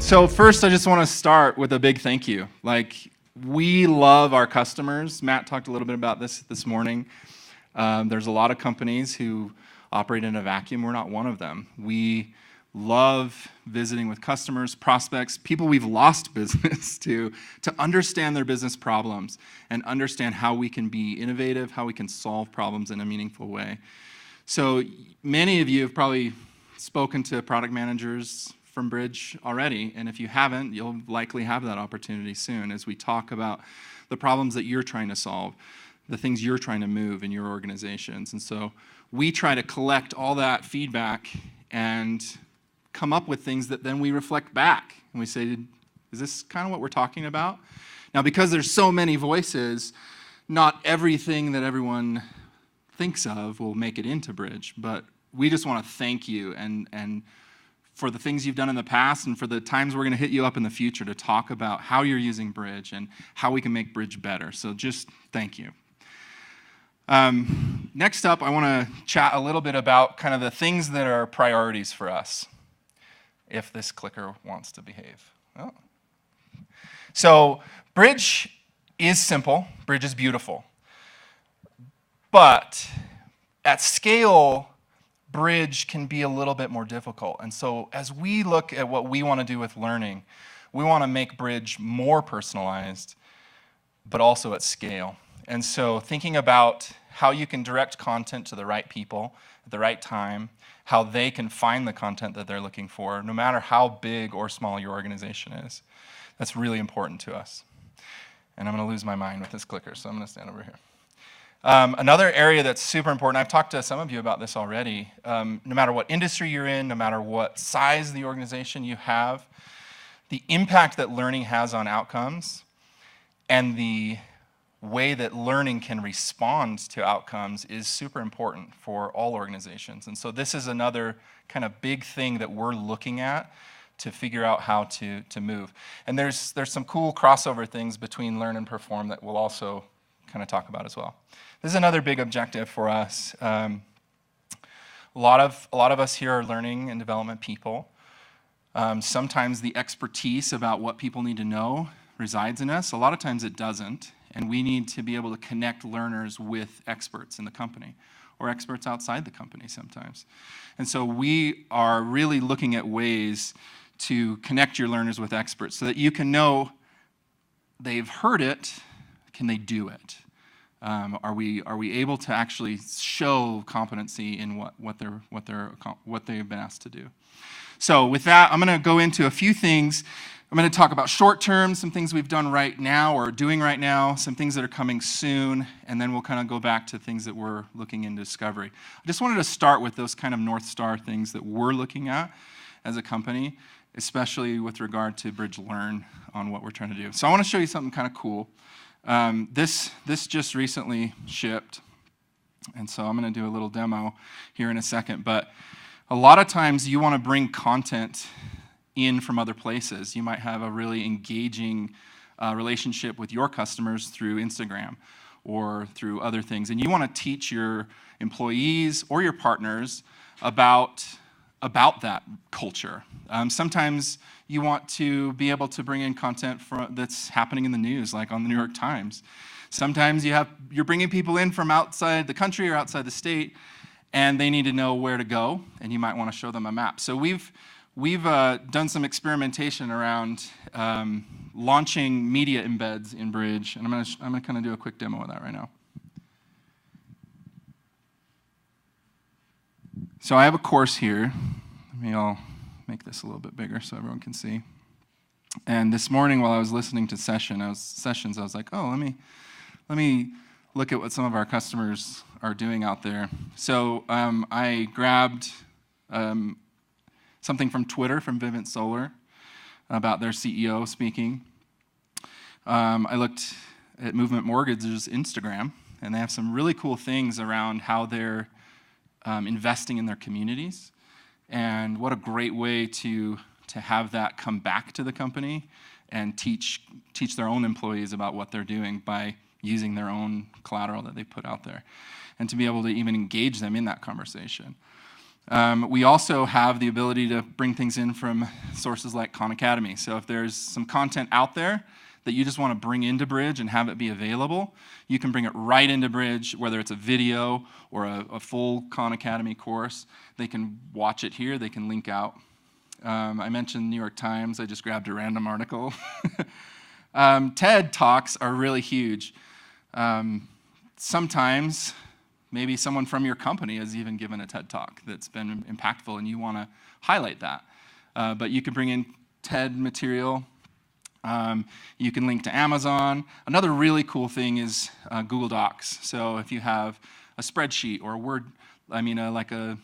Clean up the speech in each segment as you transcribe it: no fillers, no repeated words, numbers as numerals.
So first, I just want to start with a big thank you. We love our customers. Matt talked a little bit about this morning. There's a lot of companies who operate in a vacuum. We're not one of them. We love visiting with customers, prospects, people we've lost business to understand their business problems and understand how we can be innovative, how we can solve problems in a meaningful way. So many of you have probably spoken to product managers from Bridge already, and if you haven't, you'll likely have that opportunity soon as we talk about the problems that you're trying to solve, the things you're trying to move in your organizations. And so we try to collect all that feedback and come up with things that then we reflect back. And we say, is this kind of what we're talking about? Now, because there's so many voices, not everything that everyone thinks of will make it into Bridge, but we just want to thank you and for the things you've done in the past and for the times we're going to hit you up in the future to talk about how you're using Bridge and how we can make Bridge better. So just thank you. Next up, I want to chat a little bit about kind of the things that are priorities for us, if this clicker wants to behave. Oh. So Bridge is simple. Bridge is beautiful. But at scale, Bridge can be a little bit more difficult. And so as we look at what we want to do with learning, we want to make Bridge more personalized, but also at scale. And so thinking about how you can direct content to the right people at the right time, how they can find the content that they're looking for, no matter how big or small your organization is. That's really important to us. And I'm going to lose my mind with this clicker, so I'm going to stand over here. Another area that's super important, I've talked to some of you about this already, no matter what industry you're in, no matter what size the organization you have, the impact that learning has on outcomes and the way that learning can respond to outcomes is super important for all organizations. And so this is another kind of big thing that we're looking at to figure out how to move. And there's some cool crossover things between learn and perform that we'll also kind of talk about as well. This is another big objective for us. A lot of us here are learning and development people. Sometimes the expertise about what people need to know resides in us. A lot of times it doesn't, and we need to be able to connect learners with experts in the company or experts outside the company sometimes. And so we are really looking at ways to connect your learners with experts so that you can know they've heard it, can they do it? Are we able to actually show competency in what they've been asked to do? So with that, I'm going to go into a few things. I'm going to talk about short term, some things we've done right now or doing right now, some things that are coming soon, and then we'll kind of go back to things that we're looking into discovery. I just wanted to start with those kind of North Star things that we're looking at as a company, especially with regard to Bridge Learn on what we're trying to do. So I want to show you something kind of cool. This just recently shipped, and so I'm going to do a little demo here in a second, but a lot of times you want to bring content in from other places. You might have a really engaging relationship with your customers through Instagram or through other things, and you want to teach your employees or your partners about that culture. Sometimes you want to be able to bring in content that's happening in the news, like on the New York Times. Sometimes you're bringing people in from outside the country or outside the state, and they need to know where to go, and you might want to show them a map. So we've done some experimentation around launching media embeds in Bridge, and I'm going to kind of do a quick demo of that right now. So I have a course here. I'll make this a little bit bigger so everyone can see. And this morning while I was listening to sessions, I was like, oh, let me look at what some of our customers are doing out there. So I grabbed something from Twitter, from Vivint Solar, about their CEO speaking. I looked at Movement Mortgage's Instagram, and they have some really cool things around how they're investing in their communities, and what a great way to have that come back to the company and teach their own employees about what they're doing by using their own collateral that they put out there, and to be able to even engage them in that conversation. We also have the ability to bring things in from sources like Khan Academy. So if there's some content out there that you just want to bring into Bridge and have it be available, you can bring it right into Bridge, whether it's a video or a full Khan Academy course. They can watch it here, they can link out. I mentioned New York Times, I just grabbed a random article. TED Talks are really huge. Sometimes, maybe someone from your company has even given a TED Talk that's been impactful and you want to highlight that. But you can bring in TED material. You can link to Amazon. Another really cool thing is Google Docs. So if you have a spreadsheet or a Word, like a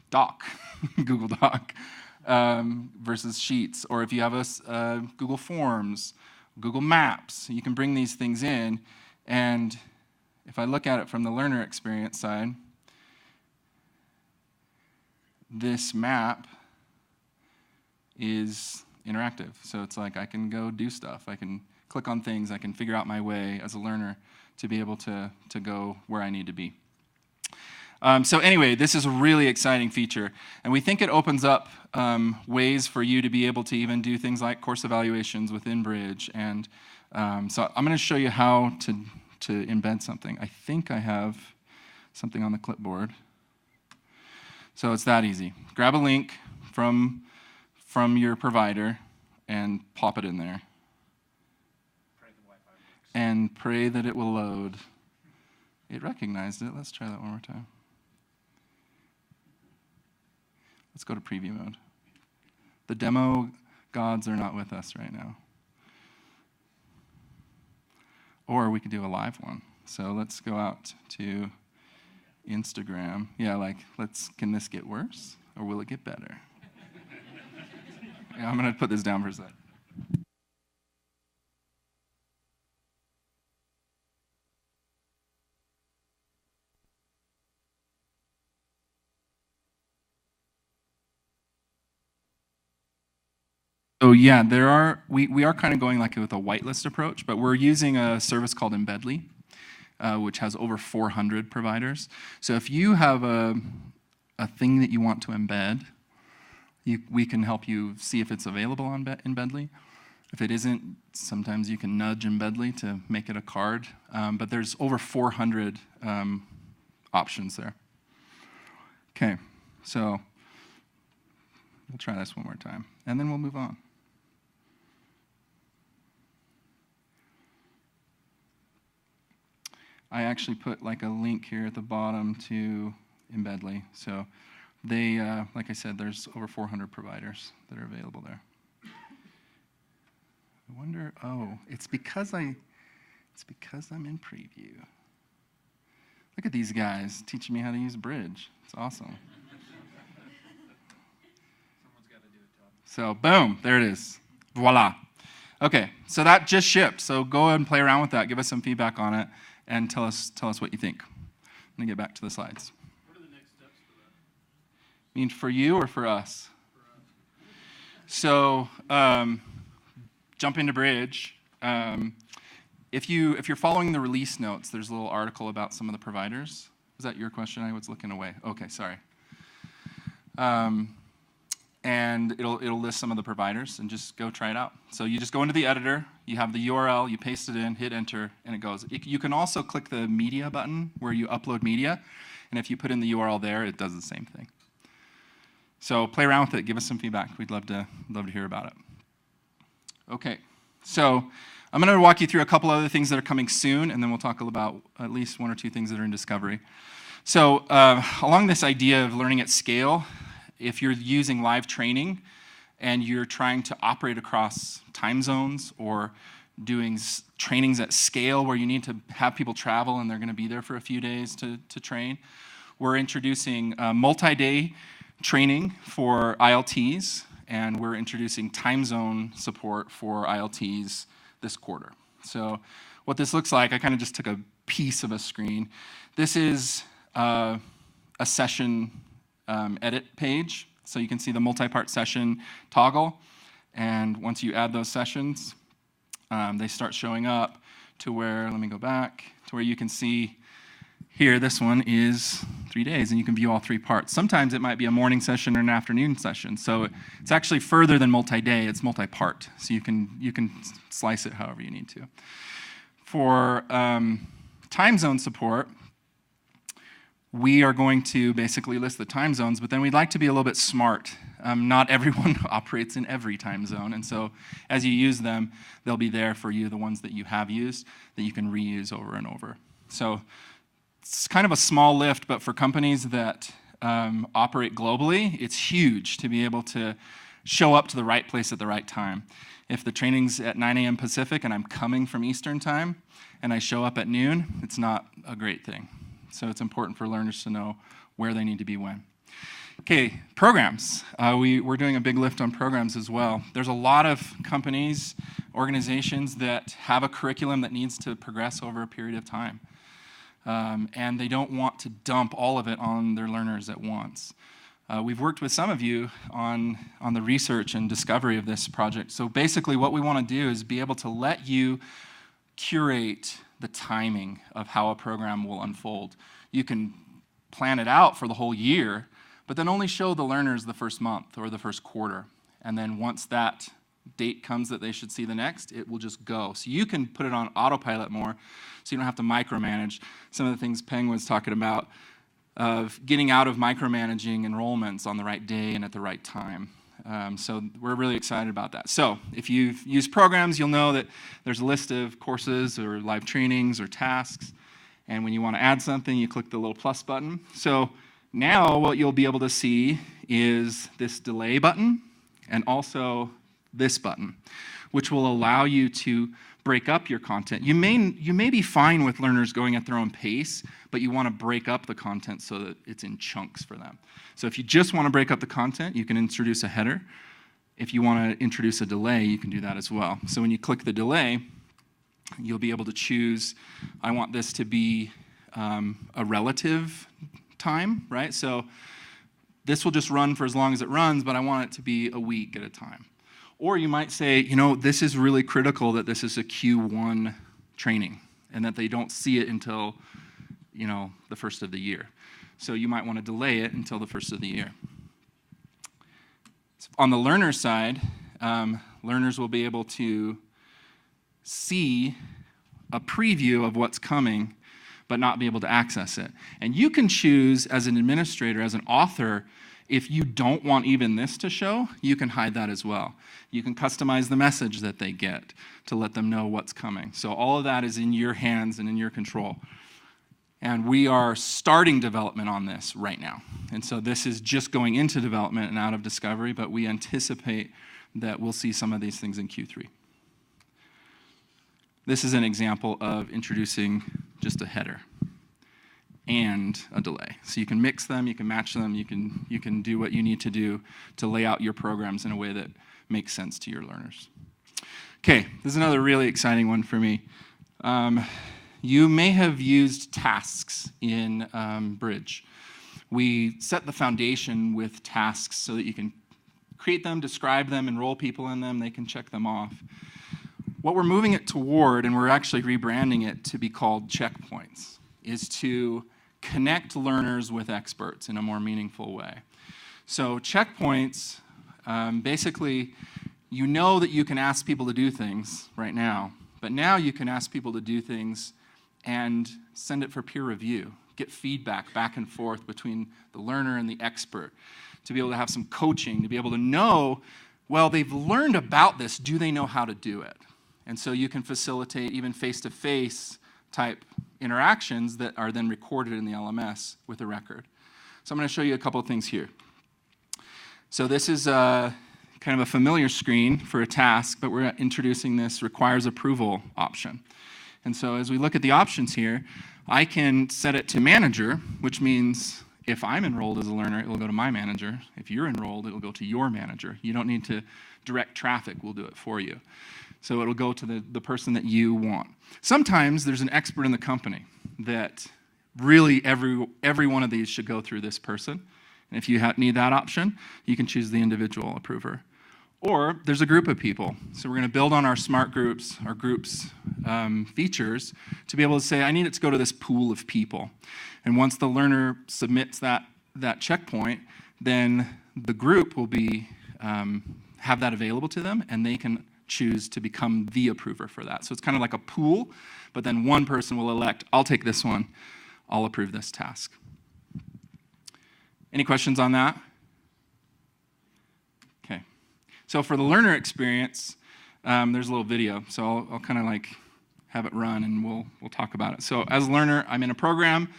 doc, Google Doc, versus Sheets, or if you have a Google Forms, Google Maps, you can bring these things in. And if I look at it from the learner experience side, this map is interactive. So it's like I can go do stuff. I can click on things. I can figure out my way as a learner to be able to go where I need to be. So anyway, this is a really exciting feature. And we think it opens up ways for you to be able to even do things like course evaluations within Bridge. And so I'm going to show you how to embed something. I think I have something on the clipboard. So it's that easy. Grab a link from your provider and pop it in there. Pray the Wi-Fi works. And pray that it will load. It recognized it. Let's try that one more time. Let's go to preview mode. The demo gods are not with us right now. Or we could do a live one. So let's go out to Instagram. Yeah, can this get worse or will it get better? Yeah, I'm going to put this down for a sec. So yeah, we are kind of going with a whitelist approach, but we're using a service called Embedly, which has over 400 providers. So if you have a thing that you want to embed, we can help you see if it's available on Embedly. If it isn't, sometimes you can nudge Embedly to make it a card. But there's over 400 options there. Okay, so we'll try this one more time, and then we'll move on. I actually put a link here at the bottom to Embedly. So they, like I said, there's over 400 providers that are available there. I wonder, it's because I'm in preview. Look at these guys teaching me how to use Bridge. It's awesome. Someone's got to do it, Todd. So boom, there it is. Voila. Okay, so that just shipped. So go ahead and play around with that. Give us some feedback on it, and tell us what you think. I'm gonna get back to the slides. What are the next steps for that? You mean for you or for us? For us. So jump into Bridge. If you're following the release notes, there's a little article about some of the providers. Was that your question? I was looking away. Okay, sorry. And it'll list some of the providers, and just go try it out. So you just go into the editor, you have the URL, you paste it in, hit enter, and it goes. You can also click the media button where you upload media, and if you put in the URL there, it does the same thing. So play around with it, give us some feedback. We'd love to hear about it. Okay, so I'm going to walk you through a couple other things that are coming soon, and then we'll talk about at least one or two things that are in discovery. So along this idea of learning at scale, if you're using live training and you're trying to operate across time zones or doing trainings at scale where you need to have people travel and they're going to be there for a few days to train, we're introducing multi-day training for ILTs, and we're introducing time zone support for ILTs this quarter. So what this looks like, I kind of just took a piece of a screen. This is a session edit page. So you can see the multi-part session toggle. And once you add those sessions, they start showing up to where, let me go back, to where you can see Here, this one is 3 days, and you can view all 3 parts. Sometimes it might be a morning session or an afternoon session, so it's actually further than multi-day, it's multi-part, so you can slice it however you need to. For time zone support, we are going to basically list the time zones, but then we'd like to be a little bit smart. Not everyone operates in every time zone, and so as you use them, they'll be there for you, the ones that you have used, that you can reuse over and over. So it's kind of a small lift, but for companies that operate globally, it's huge to be able to show up to the right place at the right time. If the training's at 9 a.m. Pacific and I'm coming from Eastern time and I show up at noon, it's not a great thing. So it's important for learners to know where they need to be when. Okay, programs. We're doing a big lift on programs as well. There's a lot of companies, organizations that have a curriculum that needs to progress over a period of time. And they don't want to dump all of it on their learners at once. We've worked with some of you on the research and discovery of this project. So basically what we want to do is be able to let you curate the timing of how a program will unfold. You can plan it out for the whole year, but then only show the learners the first month or the first quarter. And then once that date comes that they should see the next, it will just go. So you can put it on autopilot more, so you don't have to micromanage. Some of the things Peng was talking about, of getting out of micromanaging enrollments on the right day and at the right time. So we're really excited about that. So if you've used programs, you'll know that there's a list of courses or live trainings or tasks. And when you want to add something, you click the little plus button. So now what you'll be able to see is this delay button and also this button, which will allow you to break up your content. You may be fine with learners going at their own pace, but you want to break up the content so that it's in chunks for them. So if you just want to break up the content, you can introduce a header. If you want to introduce a delay, you can do that as well. So when you click the delay, you'll be able to choose, I want this to be a relative time, right? So this will just run for as long as it runs, but I want it to be a week at a time. Or you might say, this is really critical that this is a Q1 training and that they don't see it until, the first of the year. So you might want to delay it until the first of the year. On the learner side, learners will be able to see a preview of what's coming, but not be able to access it. And you can choose as an administrator, as an author, if you don't want even this to show, you can hide that as well. You can customize the message that they get to let them know what's coming. So all of that is in your hands and in your control. And we are starting development on this right now. And so this is just going into development and out of discovery, but we anticipate that we'll see some of these things in Q3. This is an example of introducing just a header and a delay. So you can mix them, you can match them, you can do what you need to do to lay out your programs in a way that makes sense to your learners. Okay, this is another really exciting one for me. You may have used tasks in Bridge. We set the foundation with tasks so that you can create them, describe them, enroll people in them, they can check them off. What we're moving it toward, and we're actually rebranding it to be called checkpoints, is to connect learners with experts in a more meaningful way. So checkpoints, basically, you know that you can ask people to do things right now, but now you can ask people to do things and send it for peer review, get feedback back and forth between the learner and the expert, to be able to have some coaching, to be able to know, well, they've learned about this, do they know how to do it? And so you can facilitate even face-to-face type interactions that are then recorded in the LMS with a record. So I'm going to show you a couple of things here. So this is kind of a familiar screen for a task, but we're introducing this requires approval option. And so as we look at the options here, I can set it to manager, which means if I'm enrolled as a learner, it will go to my manager. If you're enrolled, it will go to your manager. You don't need to direct traffic, we'll do it for you. So it'll go to the person that you want. Sometimes there's an expert in the company that really every one of these should go through this person. And if you need that option, you can choose the individual approver. Or there's a group of people. So we're going to build on our smart groups, our groups features, to be able to say, I need it to go to this pool of people. And once the learner submits that checkpoint, then the group will be have that available to them, and they can choose to become the approver for that. So it's kind of like a pool, but then one person will elect, I'll take this one, I'll approve this task. Any questions on that? Okay. So for the learner experience, there's a little video. So I'll kind of like have it run, and we'll talk about it. So as a learner, I'm in a program.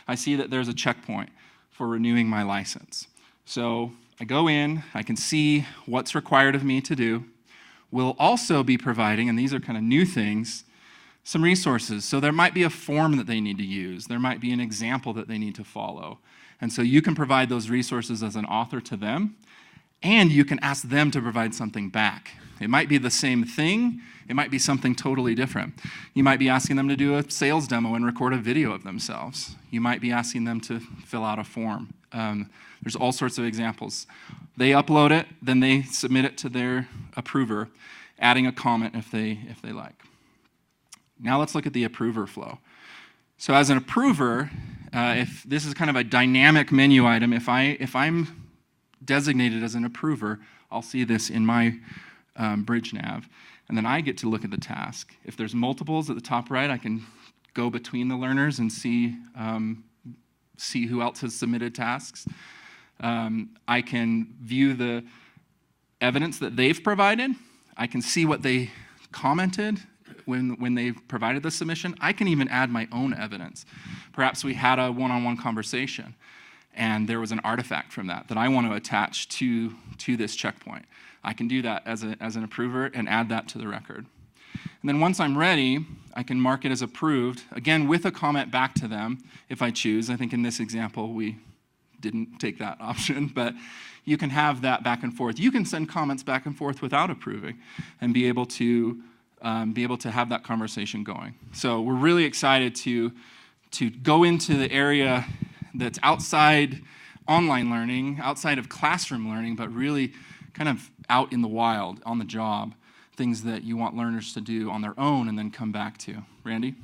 I see that there's a checkpoint for renewing my license. So I go in, I can see what's required of me to do. We'll also be providing, and these are kind of new things, some resources. So there might be a form that they need to use. There might be an example that they need to follow. And so you can provide those resources as an author to them, and you can ask them to provide something back. It might be the same thing. It might be something totally different. You might be asking them to do a sales demo and record a video of themselves. You might be asking them to fill out a form. There's all sorts of examples. They upload it, then they submit it to their approver, adding a comment if they like. Now let's look at the approver flow. So as an approver, if this is kind of a dynamic menu item, if I'm designated as an approver, I'll see this in my bridge nav, and then I get to look at the task. If there's multiples at the top right, I can go between the learners and see who else has submitted tasks. I can view the evidence that they've provided. I can see what they commented when they provided the submission. I can even add my own evidence. Perhaps we had a one-on-one conversation, and there was an artifact from that I want to attach to this checkpoint. I can do that as an approver and add that to the record. And then once I'm ready, I can mark it as approved, again with a comment back to them if I choose. I think in this example we didn't take that option, but you can have that back and forth. You can send comments back and forth without approving and be able to have that conversation going. So we're really excited to go into the area that's outside online learning, outside of classroom learning, but really kind of out in the wild, on the job, things that you want learners to do on their own and then come back to. Randy?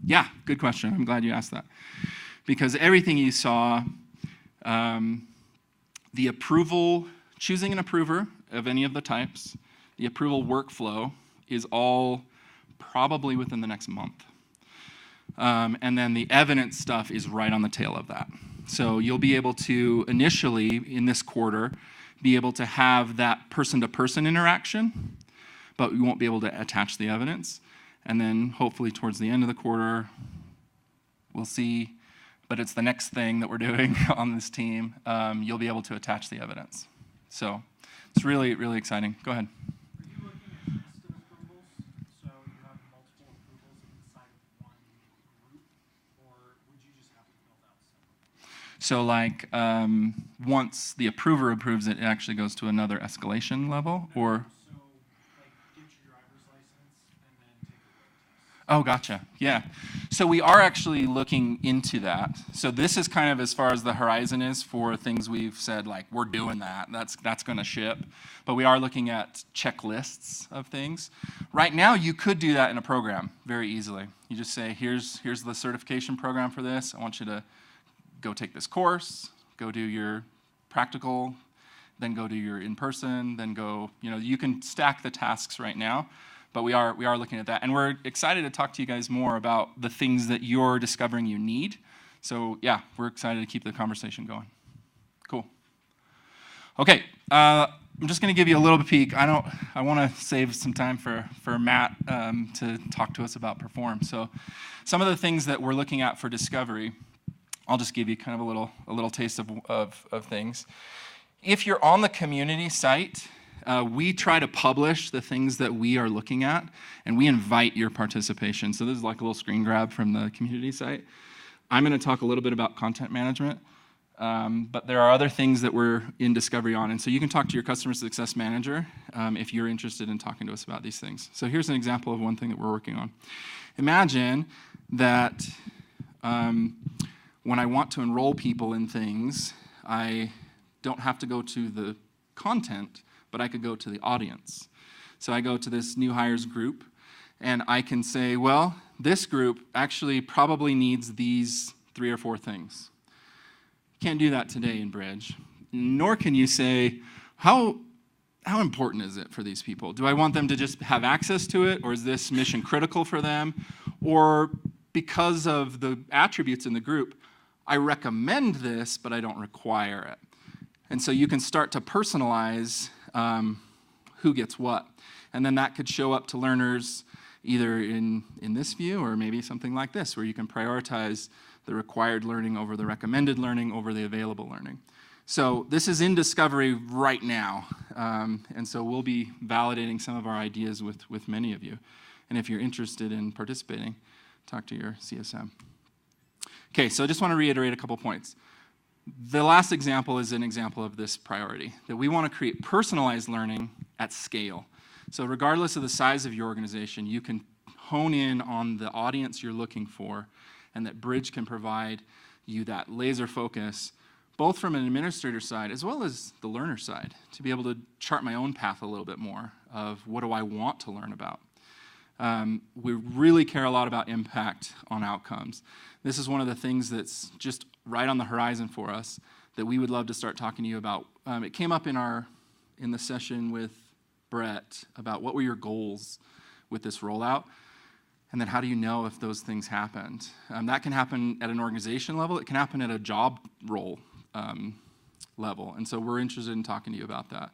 Yeah, good question. I'm glad you asked that. Because everything you saw, the approval, choosing an approver of any of the types, the approval workflow is all probably within the next month. And then the evidence stuff is right on the tail of that. So you'll be able to initially, in this quarter, be able to have that person-to-person interaction, but we won't be able to attach the evidence. And then hopefully towards the end of the quarter, we'll see, but it's the next thing that we're doing on this team, you'll be able to attach the evidence. So it's really, really exciting. Go ahead. Are you looking at nested approvals? So you have multiple approvals inside of one group, or would you just have to build out separate? So like once the approver approves it, it actually goes to another escalation level, or? So like get your driver's license and then take a road test. Oh, gotcha. Yeah. So we are actually looking into that. So this is kind of as far as the horizon is for things we've said, like, we're doing that. That's going to ship. But we are looking at checklists of things. Right now, you could do that in a program very easily. You just say, here's the certification program for this. I want you to go take this course, go do your practical, then go do your in-person, then go, you can stack the tasks right now. But we are looking at that. And we're excited to talk to you guys more about the things that you're discovering you need. So yeah, we're excited to keep the conversation going. Cool. Okay, I'm just going to give you a little peek. I want to save some time for Matt to talk to us about Perform. So some of the things that we're looking at for discovery, I'll just give you kind of a little taste of things. If you're on the community site, we try to publish the things that we are looking at, and we invite your participation. So this is like a little screen grab from the community site. I'm going to talk a little bit about content management, but there are other things that we're in discovery on. And so you can talk to your customer success manager if you're interested in talking to us about these things. So here's an example of one thing that we're working on. Imagine that when I want to enroll people in things, I don't have to go to the content, but I could go to the audience. So I go to this new hires group, and I can say, well, this group actually probably needs these 3 or 4 things. You can't do that today in Bridge. Nor can you say, how important is it for these people? Do I want them to just have access to it, or is this mission critical for them? Or because of the attributes in the group, I recommend this, but I don't require it. And so you can start to personalize who gets what. And then that could show up to learners either in this view or maybe something like this, where you can prioritize the required learning over the recommended learning over the available learning. So this is in discovery right now, and so we'll be validating some of our ideas with many of you. And if you're interested in participating, talk to your CSM. Okay, so I just want to reiterate a couple points. The last example is an example of this priority, that we want to create personalized learning at scale. So regardless of the size of your organization, you can hone in on the audience you're looking for, and that Bridge can provide you that laser focus, both from an administrator side as well as the learner side, to be able to chart my own path a little bit more of what do I want to learn about. We really care a lot about impact on outcomes. This is one of the things that's just right on the horizon for us that we would love to start talking to you about. It came up in the session with Brett about what were your goals with this rollout, and then how do you know if those things happened? That can happen at an organization level. It can happen at a job role level, and so we're interested in talking to you about that.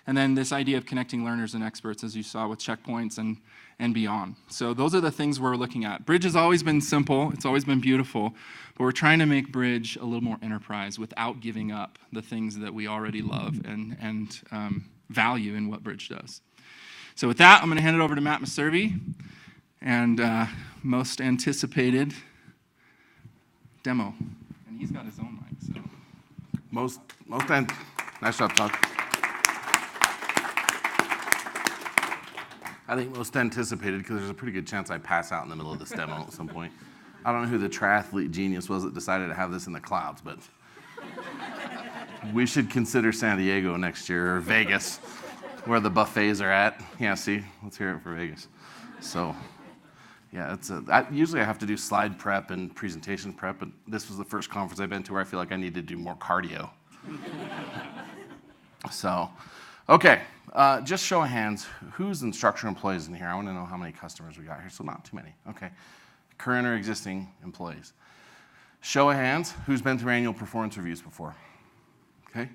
And then this idea of connecting learners and experts, as you saw with checkpoints and beyond. So those are the things we're looking at. Bridge has always been simple. It's always been beautiful. But we're trying to make Bridge a little more enterprise without giving up the things that we already love and value in what Bridge does. So with that, I'm going to hand it over to Matt Maservi and most anticipated demo. And he's got his own mic. So Nice job, Todd. I think most anticipated because there's a pretty good chance I pass out in the middle of this demo at some point. I don't know who the triathlete genius was that decided to have this in the clouds, but we should consider San Diego next year or Vegas, where the buffets are at. Yeah, see, let's hear it for Vegas. So, yeah, usually I have to do slide prep and presentation prep, but this was the first conference I've been to where I feel like I need to do more cardio. So, okay, just show of hands. Who's Instructure employees in here? I want to know how many customers we got here. So not too many. Okay, current or existing employees. Show of hands. Who's been through annual performance reviews before? Okay,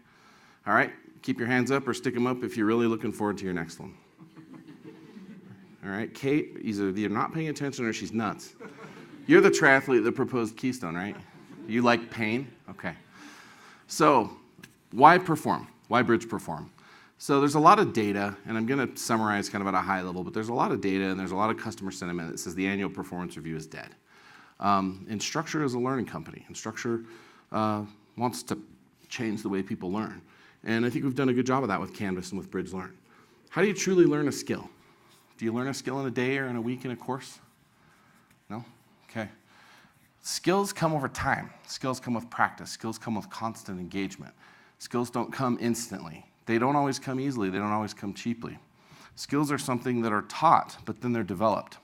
all right. Keep your hands up or stick them up if you're really looking forward to your next one. All right, Kate, either you're not paying attention or she's nuts. You're the triathlete that proposed Keystone, right? You like pain? Okay. So, why perform? Why Bridge perform? So there's a lot of data, and I'm going to summarize kind of at a high level, but there's a lot of data and there's a lot of customer sentiment that says the annual performance review is dead. Instructure is a learning company. Instructure wants to change the way people learn. And I think we've done a good job of that with Canvas and with Bridge Learn. How do you truly learn a skill? Do you learn a skill in a day or in a week in a course? No? Okay. Skills come over time. Skills come with practice. Skills come with constant engagement. Skills don't come instantly. They don't always come easily. They don't always come cheaply. Skills are something that are taught, but then they're developed.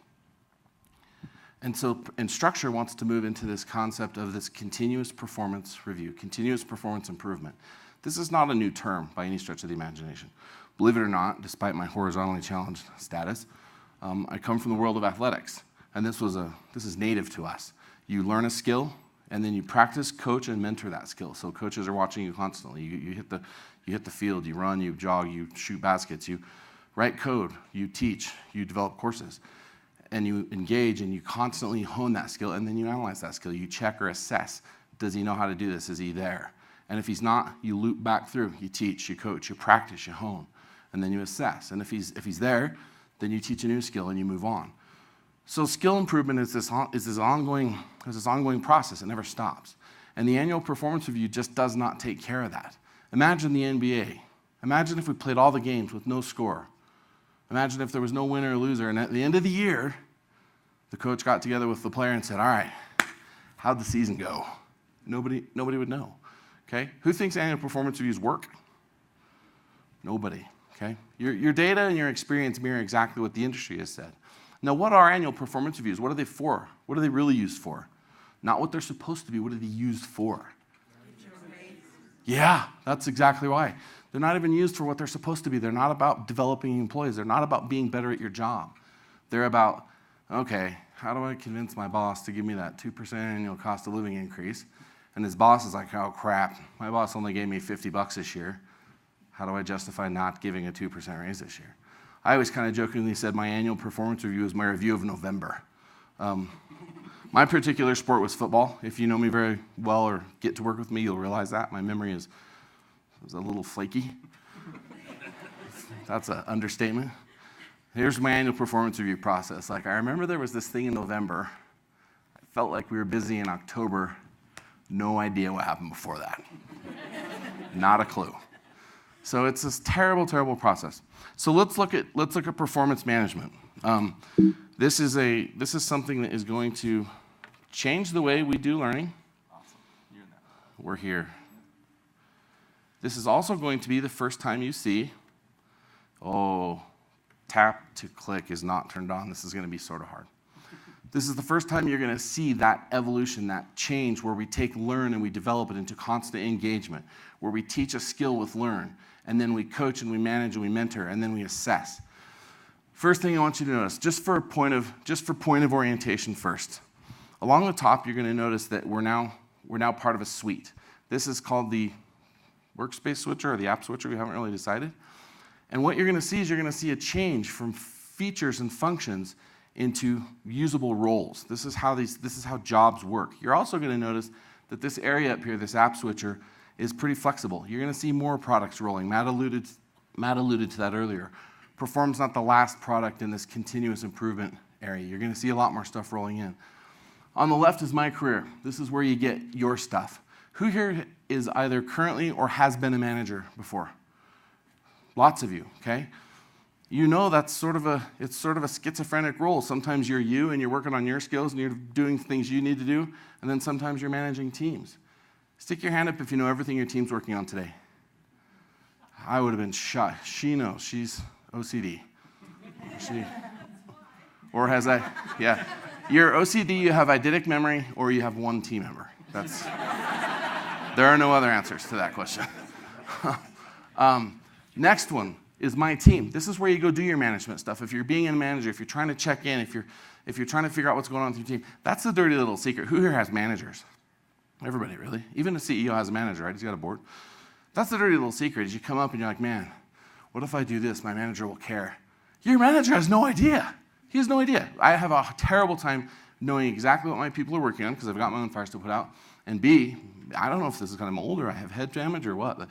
And so Instructure wants to move into this concept of this continuous performance review, continuous performance improvement. This is not a new term by any stretch of the imagination. Believe it or not, despite my horizontally challenged status, I come from the world of athletics, and this is native to us. You learn a skill, and then you practice, coach, and mentor that skill. So coaches are watching you constantly. You hit the field, you run, you jog, you shoot baskets, you write code, you teach, you develop courses, and you engage, and you constantly hone that skill, and then you analyze that skill. You check or assess. Does he know how to do this? Is he there? And if he's not, you loop back through. You teach, you coach, you practice, you hone, and then you assess. And if he's there, then you teach a new skill and you move on. So skill improvement is this ongoing process. It never stops. And the annual performance review just does not take care of that. Imagine the NBA. Imagine if we played all the games with no score. Imagine if there was no winner or loser, and at the end of the year, the coach got together with the player and said, all right, how'd the season go? Nobody would know. Okay? Who thinks annual performance reviews work? Nobody, okay? Your data and your experience mirror exactly what the industry has said. Now, what are annual performance reviews? What are they for? What are they really used for? Not what they're supposed to be. What are they used for? Yeah, that's exactly why. They're not even used for what they're supposed to be. They're not about developing employees. They're not about being better at your job. They're about, okay, how do I convince my boss to give me that 2% annual cost of living increase? And his boss is like, oh crap, my boss only gave me $50 this year. How do I justify not giving a 2% raise this year? I always kind of jokingly said my annual performance review is my review of November. My particular sport was football. If you know me very well or get to work with me, you'll realize that. My memory is a little flaky. That's an understatement. Here's my annual performance review process. Like, I remember there was this thing in November. I felt like we were busy in October. No idea what happened before that. Not a clue. So it's this terrible, terrible process. So let's look at performance management. This is something that is going to change the way we do learning. Awesome. We're here. This is also going to be the first time you see, tap to click is not turned on. This is going to be sort of hard. This is the first time you're going to see that evolution, that change where we take learn and we develop it into constant engagement, where we teach a skill with learn, and then we coach and we manage and we mentor, and then we assess. First thing I want you to notice, just for point of orientation first. Along the top, you're going to notice that we're now part of a suite. This is called the workspace switcher or the app switcher. We haven't really decided. And what you're going to see is you're going to see a change from features and functions into usable roles. This is how jobs work. You're also going to notice that this area up here, this app switcher, is pretty flexible. You're going to see more products rolling. Matt alluded to that earlier. Perform's not the last product in this continuous improvement area. You're going to see a lot more stuff rolling in. On the left is my career. This is where you get your stuff. Who here is either currently or has been a manager before? Lots of you, okay? You know it's sort of a schizophrenic role. Sometimes you're you and you're working on your skills and you're doing things you need to do, and then sometimes you're managing teams. Stick your hand up if you know everything your team's working on today. I would have been shy. She knows. She's OCD. Or has I? Yeah. You're OCD, you have eidetic memory, or you have one team member. There are no other answers to that question. Next one is my team. This is where you go do your management stuff. If you're being a manager, if you're trying to check in, if you're trying to figure out what's going on with your team, that's the dirty little secret. Who here has managers? Everybody, really. Even the CEO has a manager, right? He's got a board. That's the dirty little secret is you come up and you're like, man, what if I do this? My manager will care. Your manager has no idea. He has no idea. I have a terrible time knowing exactly what my people are working on because I've got my own fires to put out. And B, I don't know if this is kind of old or I have head damage or what, but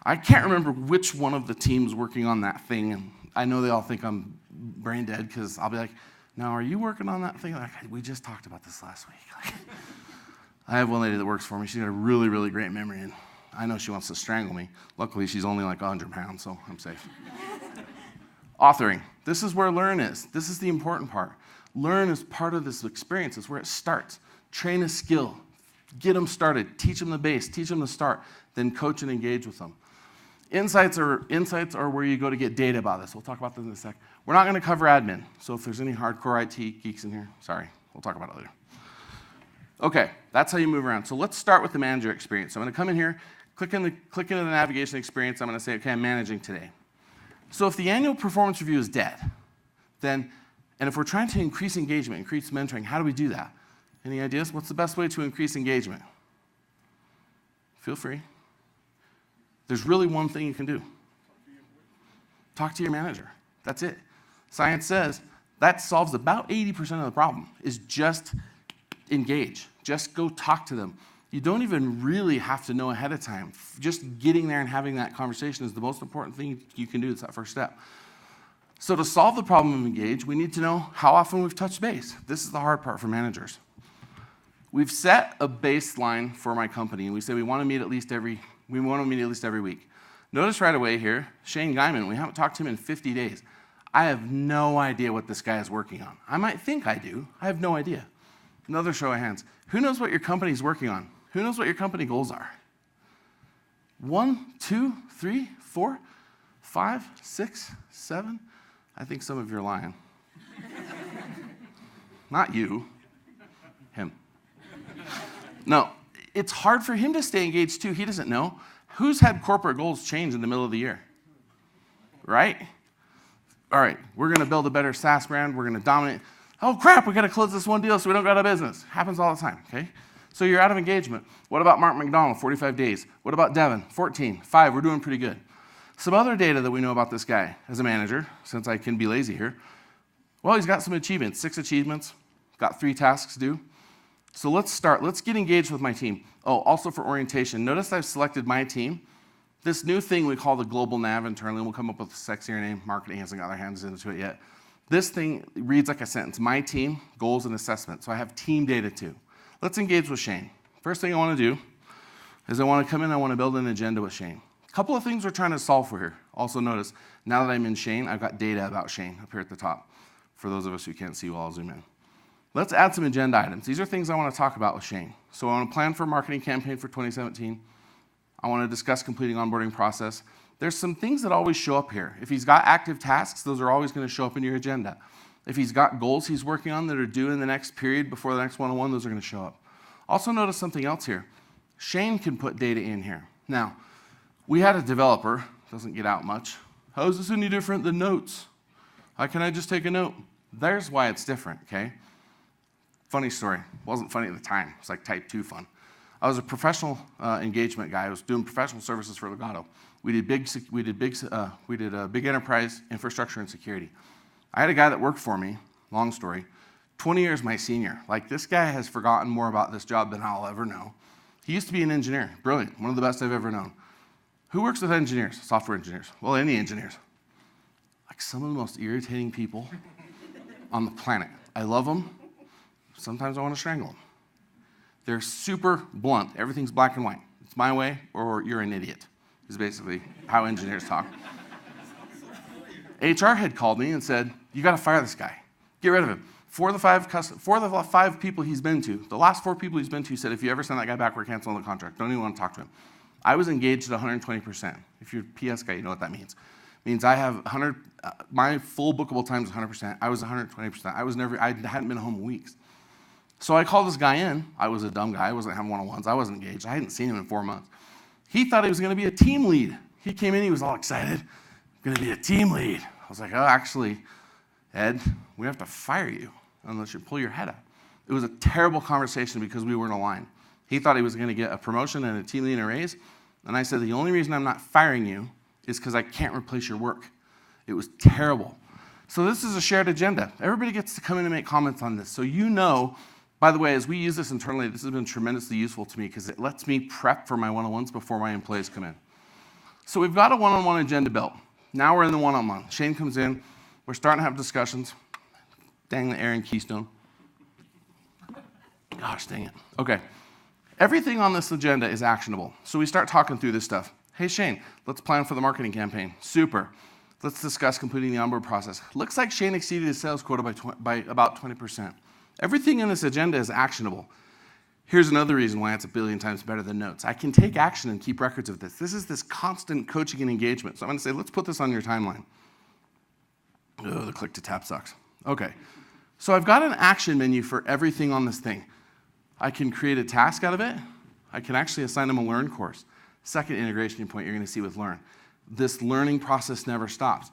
I can't remember which one of the teams working on that thing. And I know they all think I'm brain dead because I'll be like, now, are you working on that thing? Like, we just talked about this last week. I have one lady that works for me. She's got a really, really great memory, and I know she wants to strangle me. Luckily, she's only like 100 pounds, so I'm safe. Authoring. This is where learn is. This is the important part. Learn is part of this experience. It's where it starts. Train a skill. Get them started. Teach them the base. Teach them the start. Then coach and engage with them. Insights are where you go to get data about this. We'll talk about this in a sec. We're not going to cover admin. So if there's any hardcore IT geeks in here, sorry. We'll talk about it later. Okay, that's how you move around. So let's start with the manager experience. So I'm going to come in here, click into the navigation experience. I'm going to say, okay, I'm managing today. So if the annual performance review is dead, and if we're trying to increase engagement, increase mentoring, how do we do that? Any ideas? What's the best way to increase engagement? Feel free. There's really one thing you can do. Talk to your manager. That's it. Science says that solves about 80% of the problem, is just engage. Just go talk to them. You don't even really have to know ahead of time. Just getting there and having that conversation is the most important thing you can do. It's that first step. So to solve the problem of engage, we need to know how often we've touched base. This is the hard part for managers. We've set a baseline for my company, and we say we want to meet at least every week. Notice right away here, Shane Guyman, we haven't talked to him in 50 days. I have no idea what this guy is working on. I might think I do. I have no idea. Another show of hands. Who knows what your company is working on? Who knows what your company goals are? 1, 2, 3, 4? 5, 6, 7? I think some of you are lying. Not you, him. No, it's hard for him to stay engaged too. He doesn't know. Who's had corporate goals change in the middle of the year? Right? All right, we're going to build a better SaaS brand. We're going to dominate. Oh, crap, we got to close this one deal so we don't go out of business. Happens all the time, okay? So you're out of engagement. What about Mark McDonald, 45 days? What about Devin, 14, 5, we're doing pretty good. Some other data that we know about this guy as a manager, since I can be lazy here, well, he's got some achievements, 6 achievements, got 3 tasks due. So let's start. Let's get engaged with my team. Oh, also for orientation, notice I've selected my team. This new thing we call the global nav internally, we'll come up with a sexier name. Marketing hasn't got their hands into it yet. This thing reads like a sentence. My team, goals and assessment. So I have team data too. Let's engage with Shane. First thing I want to do is I want to come in, I want to build an agenda with Shane. A couple of things we're trying to solve for here. Also notice, now that I'm in Shane, I've got data about Shane up here at the top. For those of us who can't see, I'll zoom in. Let's add some agenda items. These are things I want to talk about with Shane. So I want to plan for a marketing campaign for 2017. I want to discuss completing onboarding process. There's some things that always show up here. If he's got active tasks, those are always going to show up in your agenda. If he's got goals he's working on that are due in the next period before the next one-on-one, those are going to show up. Also notice something else here. Shane can put data in here. Now, we had a developer, doesn't get out much. How is this any different than notes? How can I just take a note? There's why it's different, okay? Funny story. Wasn't funny at the time. It's like type 2 fun. I was a professional engagement guy. I was doing professional services for Legato. We did big enterprise infrastructure and security. I had a guy that worked for me, long story, 20 years my senior. Like, this guy has forgotten more about this job than I'll ever know. He used to be an engineer, brilliant, one of the best I've ever known. Who works with engineers, software engineers? Well, any engineers. Like, some of the most irritating people on the planet. I love them. Sometimes I want to strangle them. They're super blunt. Everything's black and white. It's my way or you're an idiot, is basically how engineers talk. HR had called me and said, you got to fire this guy. Get rid of him. 4 of the 5 people he's been to, the last 4 people he's been to said, if you ever send that guy back, we're canceling the contract. Don't even want to talk to him. I was engaged at 120%. If you're a PS guy, you know what that means. It means I have 100, my full bookable time is 100%. I was 120%. I hadn't been home in weeks. So I called this guy in. I was a dumb guy. I wasn't having one-on-ones. I wasn't engaged. I hadn't seen him in 4 months. He thought he was going to be a team lead. He came in. He was all excited. I'm going to be a team lead. I was like, oh, actually, Ed, we have to fire you unless you pull your head up. It was a terrible conversation because we weren't aligned. He thought he was going to get a promotion and a team lead and a raise. And I said, the only reason I'm not firing you is because I can't replace your work. It was terrible. So this is a shared agenda. Everybody gets to come in and make comments on this. So you know, by the way, as we use this internally, this has been tremendously useful to me because it lets me prep for my one-on-ones before my employees come in. So we've got a one-on-one agenda built. Now we're in the one-on-one. Shane comes in. We're starting to have discussions. Dang the Aaron Keystone. Gosh, dang it. Okay. Everything on this agenda is actionable. So we start talking through this stuff. Hey, Shane, let's plan for the marketing campaign. Super. Let's discuss completing the onboard process. Looks like Shane exceeded his sales quota by about 20%. Everything in this agenda is actionable. Here's another reason why it's a billion times better than notes. I can take action and keep records of this. This is this constant coaching and engagement. So I'm going to say, let's put this on your timeline. Oh, the click to tap sucks. Okay. So I've got an action menu for everything on this thing. I can create a task out of it. I can actually assign them a Learn course. Second integration point you're going to see with Learn. This learning process never stops.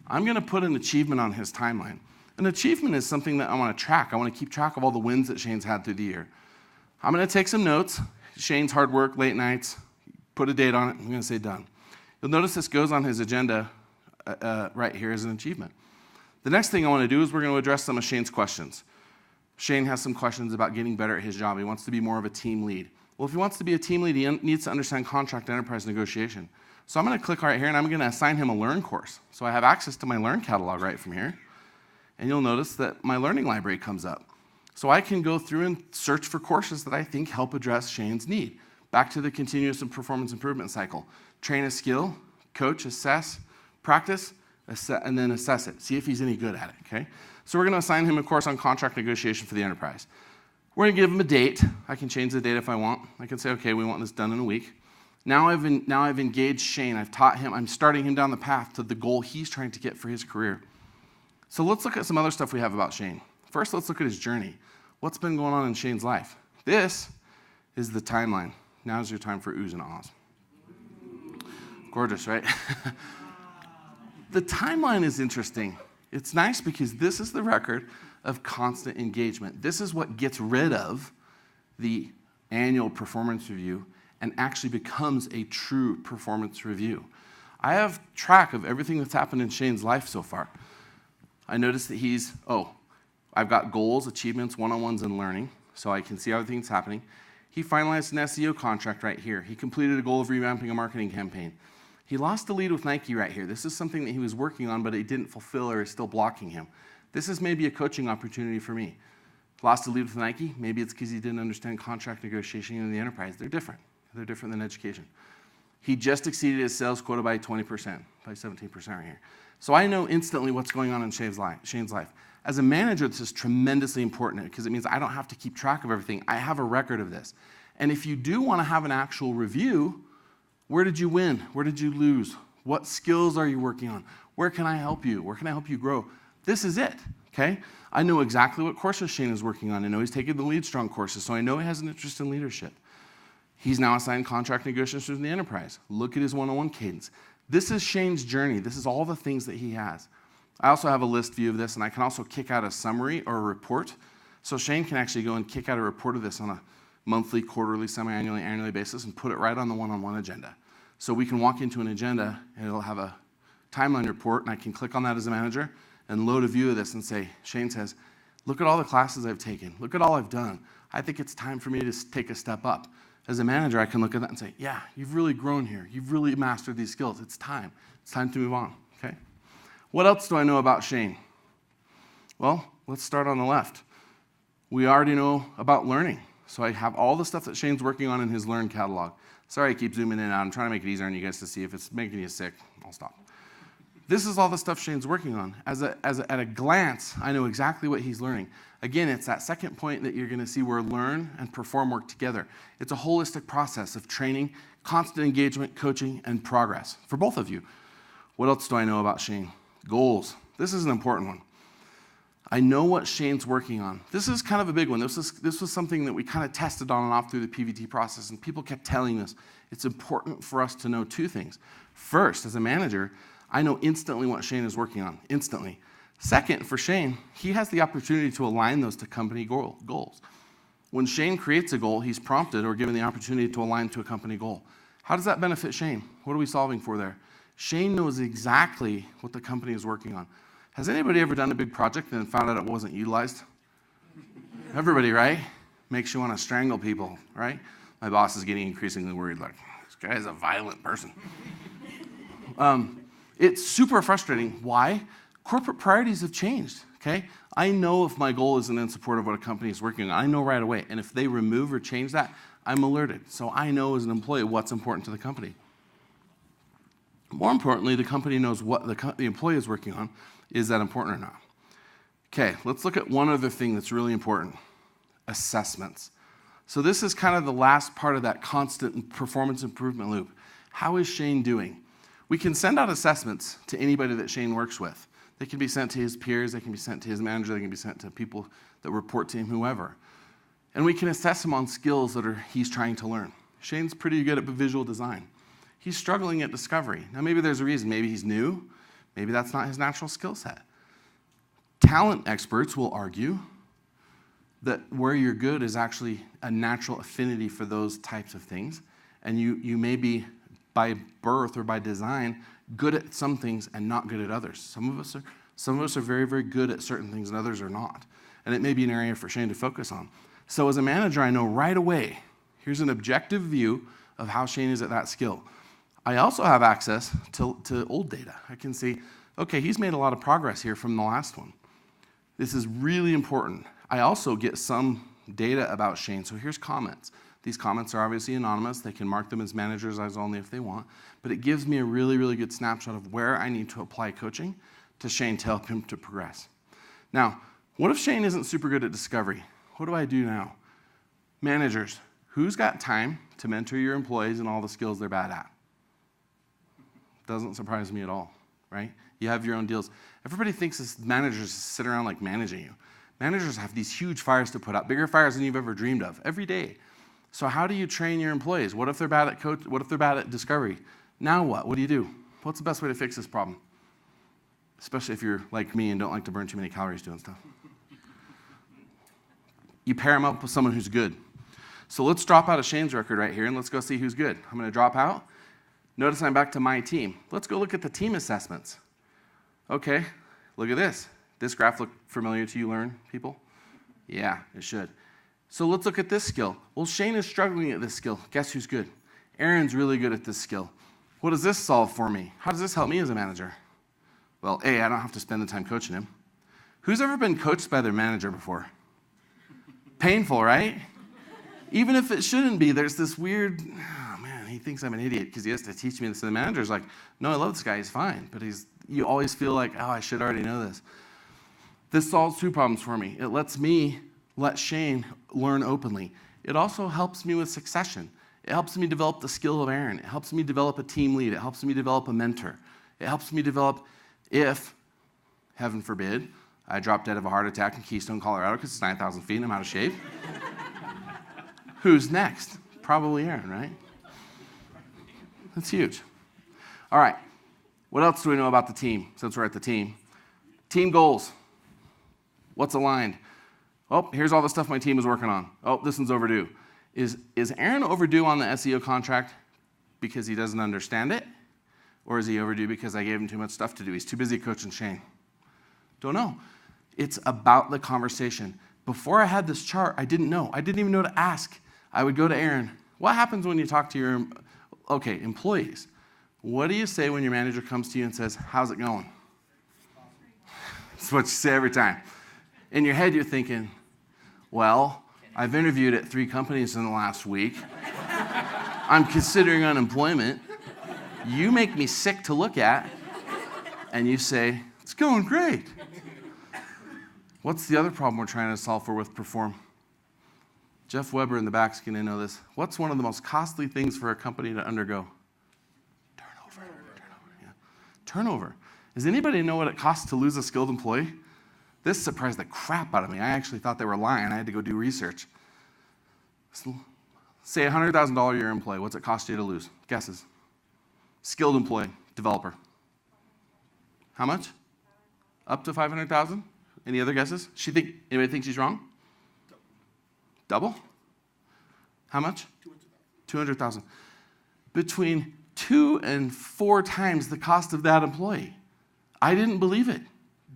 I'm going to put an achievement on his timeline. An achievement is something that I want to track. I want to keep track of all the wins that Shane's had through the year. I'm going to take some notes. Shane's hard work, late nights, put a date on it. I'm going to say done. You'll notice this goes on his agenda right here as an achievement. The next thing I want to do is we're going to address some of Shane's questions. Shane has some questions about getting better at his job. He wants to be more of a team lead. Well, if he wants to be a team lead, he needs to understand contract enterprise negotiation. So I'm going to click right here, and I'm going to assign him a Learn course. So I have access to my Learn catalog right from here. And you'll notice that my learning library comes up. So I can go through and search for courses that I think help address Shane's need. Back to the continuous and performance improvement cycle. Train a skill, coach, assess, practice, and then assess it. See if he's any good at it, okay? So we're going to assign him a course on contract negotiation for the enterprise. We're going to give him a date. I can change the date if I want. I can say, okay, we want this done in a week. Now I've engaged Shane. I've taught him. I'm starting him down the path to the goal he's trying to get for his career. So let's look at some other stuff we have about Shane. First, let's look at his journey. What's been going on in Shane's life? This is the timeline. Now's your time for oohs and ahs. Gorgeous, right? The timeline is interesting. It's nice because this is the record of constant engagement. This is what gets rid of the annual performance review and actually becomes a true performance review. I have track of everything that's happened in Shane's life so far. I noticed that I've got goals, achievements, one-on-ones, and learning, so I can see how everything's happening. He finalized an SEO contract right here. He completed a goal of revamping a marketing campaign. He lost the lead with Nike right here. This is something that he was working on, but it didn't fulfill or is still blocking him. This is maybe a coaching opportunity for me. Lost the lead with Nike. Maybe it's because he didn't understand contract negotiation in the enterprise. They're different. They're different than education. He just exceeded his sales quota by 20%, by 17% right here. So I know instantly what's going on in Shane's life. As a manager, this is tremendously important because it means I don't have to keep track of everything. I have a record of this. And if you do want to have an actual review, where did you win? Where did you lose? What skills are you working on? Where can I help you? Where can I help you grow? This is it, okay? I know exactly what courses Shane is working on. I know he's taking the Lead Strong courses, so I know he has an interest in leadership. He's now assigned contract negotiations in the enterprise. Look at his one-on-one cadence. This is Shane's journey. This is all the things that he has. I also have a list view of this, and I can also kick out a summary or a report. So Shane can actually go and kick out a report of this on a monthly, quarterly, semi-annually, annually basis and put it right on the one-on-one agenda. So we can walk into an agenda, and it'll have a timeline report, and I can click on that as a manager and load a view of this and say, Shane says, look at all the classes I've taken. Look at all I've done. I think it's time for me to take a step up. As a manager, I can look at that and say, yeah, you've really grown here. You've really mastered these skills. It's time. It's time to move on, okay? What else do I know about Shane? Well, let's start on the left. We already know about learning. So I have all the stuff that Shane's working on in his Learn catalog. Sorry I keep zooming in and out. I'm trying to make it easier on you guys to see. If it's making you sick, I'll stop. This is all the stuff Shane's working on. At a glance, I know exactly what he's learning. Again, it's that second point that you're going to see where learn and perform work together. It's a holistic process of training, constant engagement, coaching, and progress for both of you. What else do I know about Shane? Goals. This is an important one. I know what Shane's working on. This is kind of a big one. This was something that we kind of tested on and off through the PVT process, and people kept telling us it's important for us to know two things. First, as a manager, I know instantly what Shane is working on, instantly. Second, for Shane, he has the opportunity to align those to company goals. When Shane creates a goal, he's prompted or given the opportunity to align to a company goal. How does that benefit Shane? What are we solving for there? Shane knows exactly what the company is working on. Has anybody ever done a big project and found out it wasn't utilized? Everybody, right? Makes you want to strangle people, right? My boss is getting increasingly worried, like, this guy is a violent person. It's super frustrating. Why? Corporate priorities have changed, okay? I know if my goal isn't in support of what a company is working on. I know right away. And if they remove or change that, I'm alerted. So I know as an employee what's important to the company. More importantly, the company knows what the employee is working on. Is that important or not? Okay, let's look at one other thing that's really important. Assessments. So this is kind of the last part of that constant performance improvement loop. How is Shane doing? We can send out assessments to anybody that Shane works with. They can be sent to his peers, they can be sent to his manager, they can be sent to people that report to him, whoever. And we can assess him on skills that he's trying to learn. Shane's pretty good at visual design. He's struggling at discovery. Now maybe there's a reason. Maybe he's new. Maybe that's not his natural skill set. Talent experts will argue that where you're good is actually a natural affinity for those types of things. And you may be, by birth or by design, good at some things and not good at others. Some of us are very, very good at certain things and others are not. And it may be an area for Shane to focus on. So as a manager, I know right away, here's an objective view of how Shane is at that skill. I also have access to old data. I can see, okay, he's made a lot of progress here from the last one. This is really important. I also get some data about Shane. So here's comments. These comments are obviously anonymous. They can mark them as manager's eyes only if they want. But it gives me a really, really good snapshot of where I need to apply coaching to Shane to help him to progress. Now, what if Shane isn't super good at discovery? What do I do now? Managers, who's got time to mentor your employees in all the skills they're bad at. Doesn't surprise me at all, right? You have your own deals. Everybody thinks this managers sit around like managing you. Managers have these huge fires to put out, bigger fires than you've ever dreamed of, every day. So how do you train your employees? What if they're bad at what if they're bad at discovery? Now what? What do you do? What's the best way to fix this problem? Especially if you're like me and don't like to burn too many calories doing stuff. You pair them up with someone who's good. So let's drop out of Shane's record right here and let's go see who's good. I'm going to drop out. Notice I'm back to my team. Let's go look at the team assessments. Okay, look at this. This graph look familiar to you, learn people? Yeah, it should. So let's look at this skill. Well, Shane is struggling at this skill. Guess who's good? Aaron's really good at this skill. What does this solve for me? How does this help me as a manager? Well, A, I don't have to spend the time coaching him. Who's ever been coached by their manager before? Painful, right? Even if it shouldn't be, there's this weird, oh man, he thinks I'm an idiot because he has to teach me this. And the manager's like, no, I love this guy, he's fine. But you always feel like, oh, I should already know this. This solves two problems for me. It lets me let Shane learn openly. It also helps me with succession. It helps me develop the skill of Aaron. It helps me develop a team lead. It helps me develop a mentor. It helps me develop, if, heaven forbid, I drop dead of a heart attack in Keystone, Colorado because it's 9,000 feet and I'm out of shape. Who's next? Probably Aaron, right? That's huge. All right. What else do we know about the team since we're at the team? Team goals. What's aligned? Oh, here's all the stuff my team is working on. Oh, this one's overdue. Is Aaron overdue on the SEO contract because he doesn't understand it? Or is he overdue because I gave him too much stuff to do? He's too busy coaching Shane. Don't know. It's about the conversation. Before I had this chart, I didn't know. I didn't even know to ask. I would go to Aaron. What happens when you talk to your, employees? What do you say when your manager comes to you and says, how's it going? That's what you say every time. In your head, you're thinking, well, I've interviewed at 3 companies in the last week. I'm considering unemployment. You make me sick to look at. And you say, it's going great. What's the other problem we're trying to solve for with Perform? Jeff Weber in the back's going to know this. What's one of the most costly things for a company to undergo? Turnover. Yeah. Turnover. Does anybody know what it costs to lose a skilled employee? This surprised the crap out of me. I actually thought they were lying. I had to go do research. So, say a $100,000 a year employee. What's it cost you to lose? Guesses. Skilled employee, developer. How much? Up to $500,000? Any other guesses? Anybody think she's wrong? Double? How much? 200,000. Between 2 and 4 times the cost of that employee. I didn't believe it.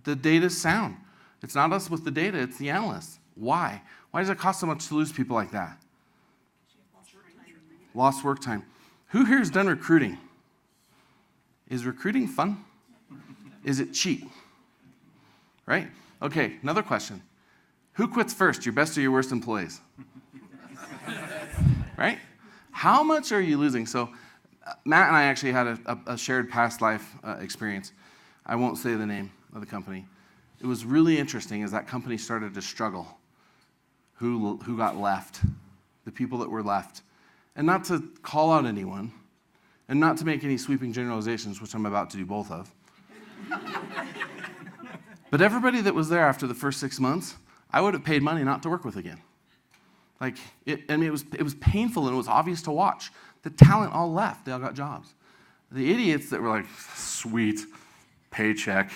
The data's sound. It's not us with the data, it's the analysts. Why? Why does it cost so much to lose people like that? Lost work time. Who here has done recruiting? Is recruiting fun? Is it cheap? Right? Okay, another question. Who quits first, your best or your worst employees? Right? How much are you losing? So Matt and I actually had a shared past life experience. I won't say the name of the company. It was really interesting as that company started to struggle. Who got left? The people that were left. And not to call out anyone, and not to make any sweeping generalizations, which I'm about to do both of. But everybody that was there after the first 6 months, I would have paid money not to work with again. It was painful and it was obvious to watch. The talent all left. They all got jobs. The idiots that were like, sweet, paycheck.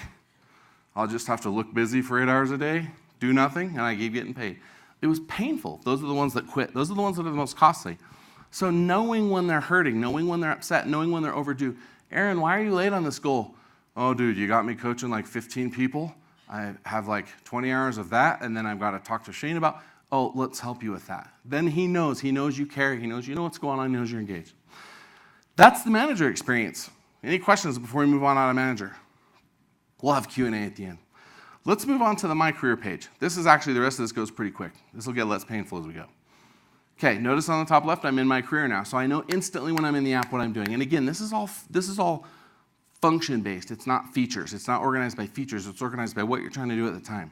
I'll just have to look busy for 8 hours a day, do nothing, and I keep getting paid. It was painful. Those are the ones that quit. Those are the ones that are the most costly. So knowing when they're hurting, knowing when they're upset, knowing when they're overdue. Aaron, why are you late on this goal? Oh, dude, you got me coaching like 15 people. I have like 20 hours of that, and then I've got to talk to Shane about, oh, let's help you with that. Then he knows you care, he knows you know what's going on, he knows you're engaged. That's the manager experience. Any questions before we move on out of manager? We'll have Q&A at the end. Let's move on to the My Career page. This is actually, the rest of this goes pretty quick. This will get less painful as we go. Okay, notice on the top left, I'm in My Career now, so I know instantly when I'm in the app what I'm doing. And again, this is all function-based. It's not features. It's not organized by features. It's organized by what you're trying to do at the time.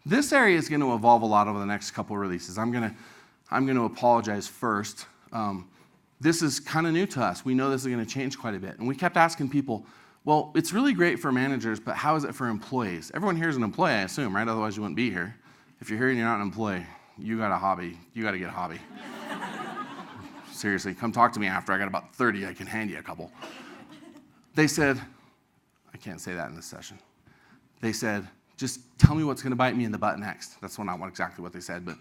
This area is going to evolve a lot over the next couple of releases. I'm going to apologize first. this is kind of new to us. We know this is going to change quite a bit. And we kept asking people, well, it's really great for managers, but how is it for employees? Everyone here is an employee, I assume, right? Otherwise you wouldn't be here. If you're here and you're not an employee, you got a hobby. You got to get a hobby. Seriously, come talk to me after. I got about 30. I can hand you a couple. They said, I can't say that in this session. They said, just tell me what's going to bite me in the butt next. That's not exactly what they said, but,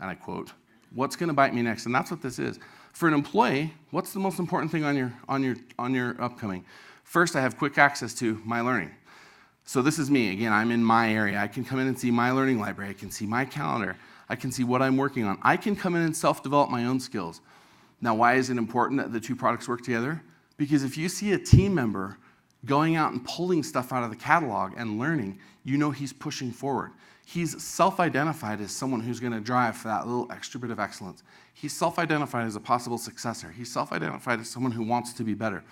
and I quote, what's going to bite me next? And that's what this is. For an employee, what's the most important thing on your upcoming? First, I have quick access to my learning. So this is me. Again, I'm in my area. I can come in and see my learning library. I can see my calendar. I can see what I'm working on. I can come in and self-develop my own skills. Now, why is it important that the two products work together? Because if you see a team member going out and pulling stuff out of the catalog and learning, you know he's pushing forward. He's self-identified as someone who's going to drive for that little extra bit of excellence. He's self-identified as a possible successor. He's self-identified as someone who wants to be better.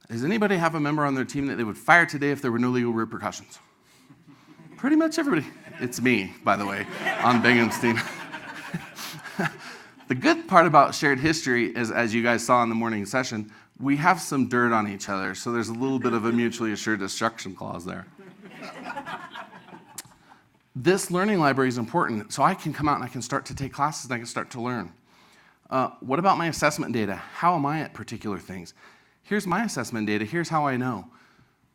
Does anybody have a member on their team that they would fire today if there were no legal repercussions? Pretty much everybody. It's me, by the way, on Bingham's team. The good part about shared history is, as you guys saw in the morning session, we have some dirt on each other, so there's a little bit of a mutually assured destruction clause there. This learning library is important, so I can come out and I can start to take classes and I can start to learn. What about my assessment data? How am I at particular things? Here's my assessment data. Here's how I know.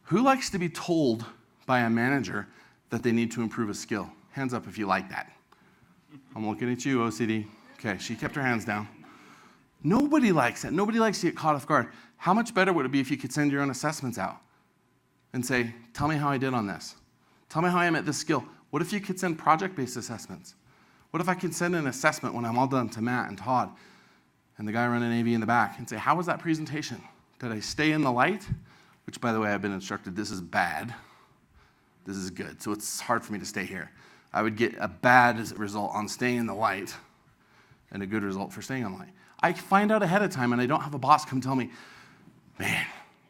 Who likes to be told by a manager that they need to improve a skill? Hands up if you like that. I'm looking at you, OCD. Okay, she kept her hands down. Nobody likes it. Nobody likes to get caught off guard. How much better would it be if you could send your own assessments out and say, tell me how I did on this. Tell me how I am at this skill. What if you could send project-based assessments? What if I could send an assessment when I'm all done to Matt and Todd and the guy running AV in the back and say, how was that presentation? Did I stay in the light? Which, by the way, I've been instructed this is bad. This is good. So it's hard for me to stay here. I would get a bad result on staying in the light and a good result for staying on the light. I find out ahead of time and I don't have a boss come tell me, man,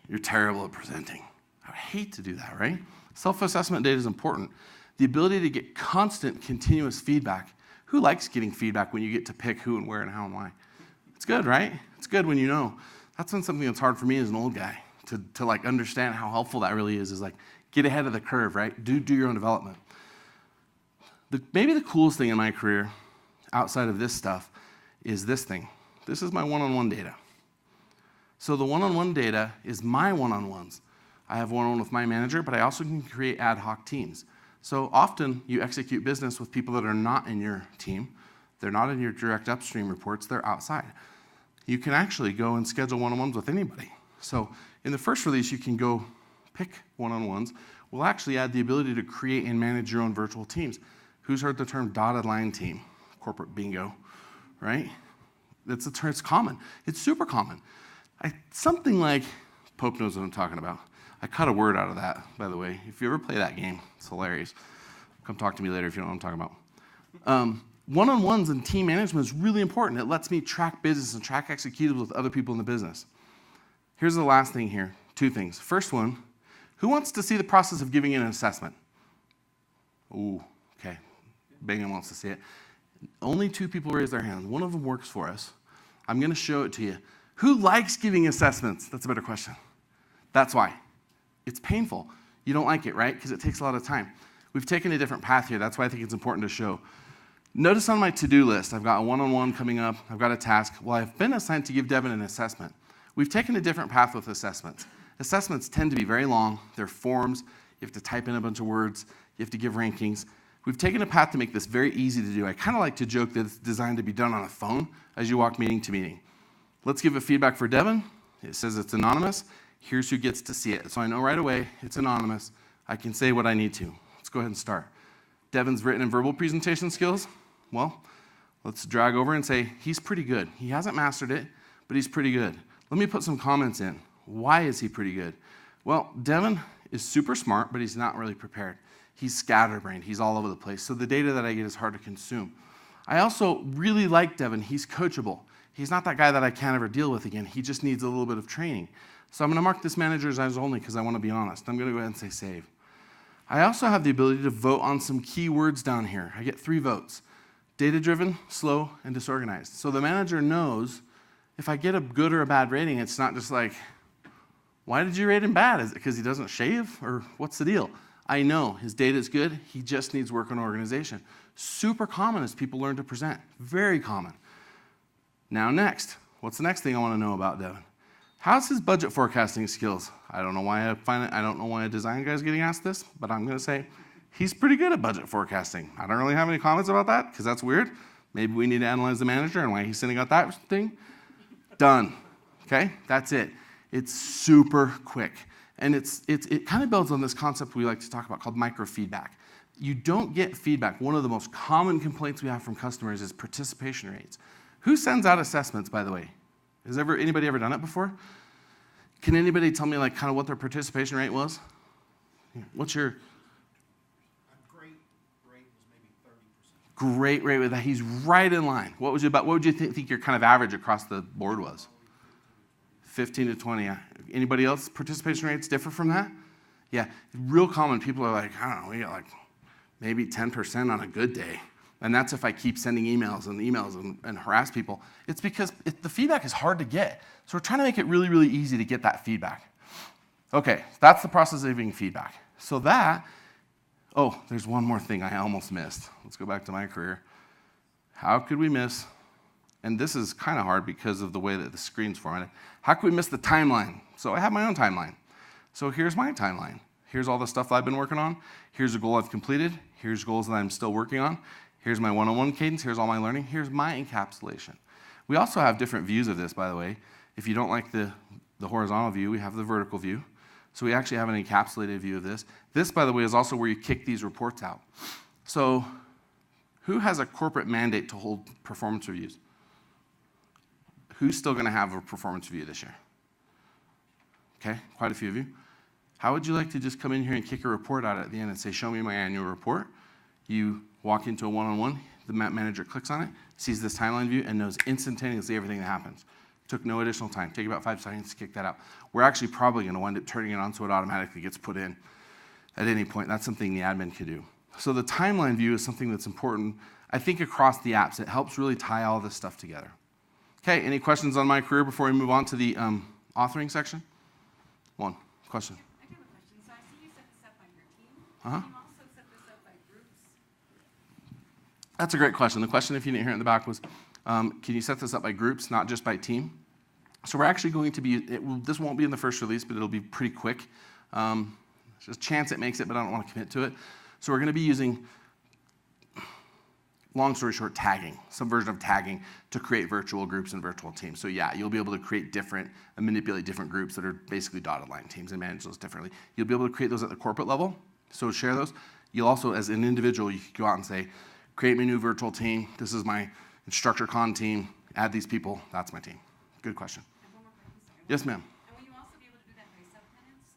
you're terrible at presenting. I would hate to do that, right? Self-assessment data is important. The ability to get constant, continuous feedback. Who likes getting feedback when you get to pick who and where and how and why? It's good, right? It's good when you know. That's been something that's hard for me as an old guy to like understand how helpful that really is like get ahead of the curve, right? Do your own development. Maybe the coolest thing in my career outside of this stuff is this thing. This is my one-on-one data. So the one-on-one data is my one-on-ones. I have one-on-one with my manager, but I also can create ad hoc teams. So often you execute business with people that are not in your team. They're not in your direct upstream reports. They're outside. You can actually go and schedule one-on-ones with anybody. So in the first release, you can go pick one-on-ones. We'll actually add the ability to create and manage your own virtual teams. Who's heard the term dotted line team? Corporate bingo, right? That's a term, it's common. It's super common. Something like, Pope knows what I'm talking about. I cut a word out of that, by the way. If you ever play that game, it's hilarious. Come talk to me later if you know what I'm talking about. One-on-ones and team management is really important. It lets me track business and track executables with other people in the business. Here's the last thing here, 2 things. First one, who wants to see the process of giving an assessment? Ooh, okay. Bingham wants to see it. Only 2 people raised their hands. One of them works for us. I'm going to show it to you. Who likes giving assessments? That's a better question. That's why. It's painful. You don't like it, right? Because it takes a lot of time. We've taken a different path here. That's why I think it's important to show. Notice on my to-do list, I've got a one-on-one coming up. I've got a task. Well, I've been assigned to give Devin an assessment. We've taken a different path with assessments. Assessments tend to be very long. They're forms. You have to type in a bunch of words. You have to give rankings. We've taken a path to make this very easy to do. I kind of like to joke that it's designed to be done on a phone as you walk meeting to meeting. Let's give a feedback for Devin. It says it's anonymous. Here's who gets to see it. So I know right away it's anonymous. I can say what I need to. Let's go ahead and start. Devin's written and verbal presentation skills. Well, let's drag over and say he's pretty good. He hasn't mastered it, but he's pretty good. Let me put some comments in. Why is he pretty good? Well, Devin is super smart, but he's not really prepared. He's scatterbrained. He's all over the place. So the data that I get is hard to consume. I also really like Devin. He's coachable. He's not that guy that I can't ever deal with again. He just needs a little bit of training. So I'm going to mark this manager's eyes only because I want to be honest. I'm going to go ahead and say save. I also have the ability to vote on some keywords down here. I get 3 votes. Data-driven, slow, and disorganized. So the manager knows if I get a good or a bad rating, it's not just like, why did you rate him bad? Is it because he doesn't shave, or what's the deal? I know his data is good. He just needs work on organization. Super common as people learn to present. Very common. Now next, what's the next thing I want to know about Devin? How's his budget forecasting skills? I don't know why I don't know why a design guy's getting asked this, but I'm going to say he's pretty good at budget forecasting. I don't really have any comments about that because that's weird. Maybe we need to analyze the manager and why he's sending out that thing. Done. Okay, that's it. It's super quick. And it kind of builds on this concept we like to talk about called microfeedback. You don't get feedback. One of the most common complaints we have from customers is participation rates. Who sends out assessments, by the way? Has anybody ever done it before? Can anybody tell me like kind of what their participation rate was? What's your Great rate was maybe 30%. great rate with that? He's right in line. What would you think your kind of average across the board was? 15 to 20. Yeah. Anybody else participation rates differ from that? Yeah, real common. People are like, I don't know, we got like maybe 10% on a good day. And that's if I keep sending emails and harass people. It's because the feedback is hard to get. So we're trying to make it really, really easy to get that feedback. Okay, that's the process of giving feedback. So there's one more thing I almost missed. Let's go back to my career. How could we miss, and this is kind of hard because of the way that the screen's formatted, how could we miss the timeline? So I have my own timeline. So here's my timeline. Here's all the stuff that I've been working on. Here's a goal I've completed. Here's goals that I'm still working on. Here's my one-on-one cadence. Here's all my learning. Here's my encapsulation. We also have different views of this, by the way. If you don't like the horizontal view, we have the vertical view. So we actually have an encapsulated view of this. This, by the way, is also where you kick these reports out. So who has a corporate mandate to hold performance reviews? Who's still going to have a performance review this year? Okay, quite a few of you. How would you like to just come in here and kick a report out at the end and say, show me my annual report? You walk into a one-on-one, the manager clicks on it, sees this timeline view, and knows instantaneously everything that happens. Took no additional time. Take about 5 seconds to kick that out. We're actually probably going to wind up turning it on so it automatically gets put in at any point. That's something the admin could do. So the timeline view is something that's important, I think, across the apps. It helps really tie all this stuff together. Okay, any questions on my career before we move on to the authoring section? One question. I have a question. So I see you set this up on your team. Uh-huh. Can you also set this up by groups? That's a great question. The question, if you didn't hear it in the back, was, can you set this up by groups, not just by team? So we're actually going to be, this won't be in the first release, but it'll be pretty quick. There's a chance it makes it, but I don't want to commit to it. So we're going to be using, long story short, tagging, some version of tagging to create virtual groups and virtual teams. So yeah, you'll be able to create different and manipulate different groups that are basically dotted line teams and manage those differently. You'll be able to create those at the corporate level, so share those. You'll also, as an individual, you can go out and say, create me a new virtual team. This is my Instructure Con team. Add these people. That's my team. Good question. And one more question, sorry. Yes, ma'am. And will you also be able to do that by subtenants?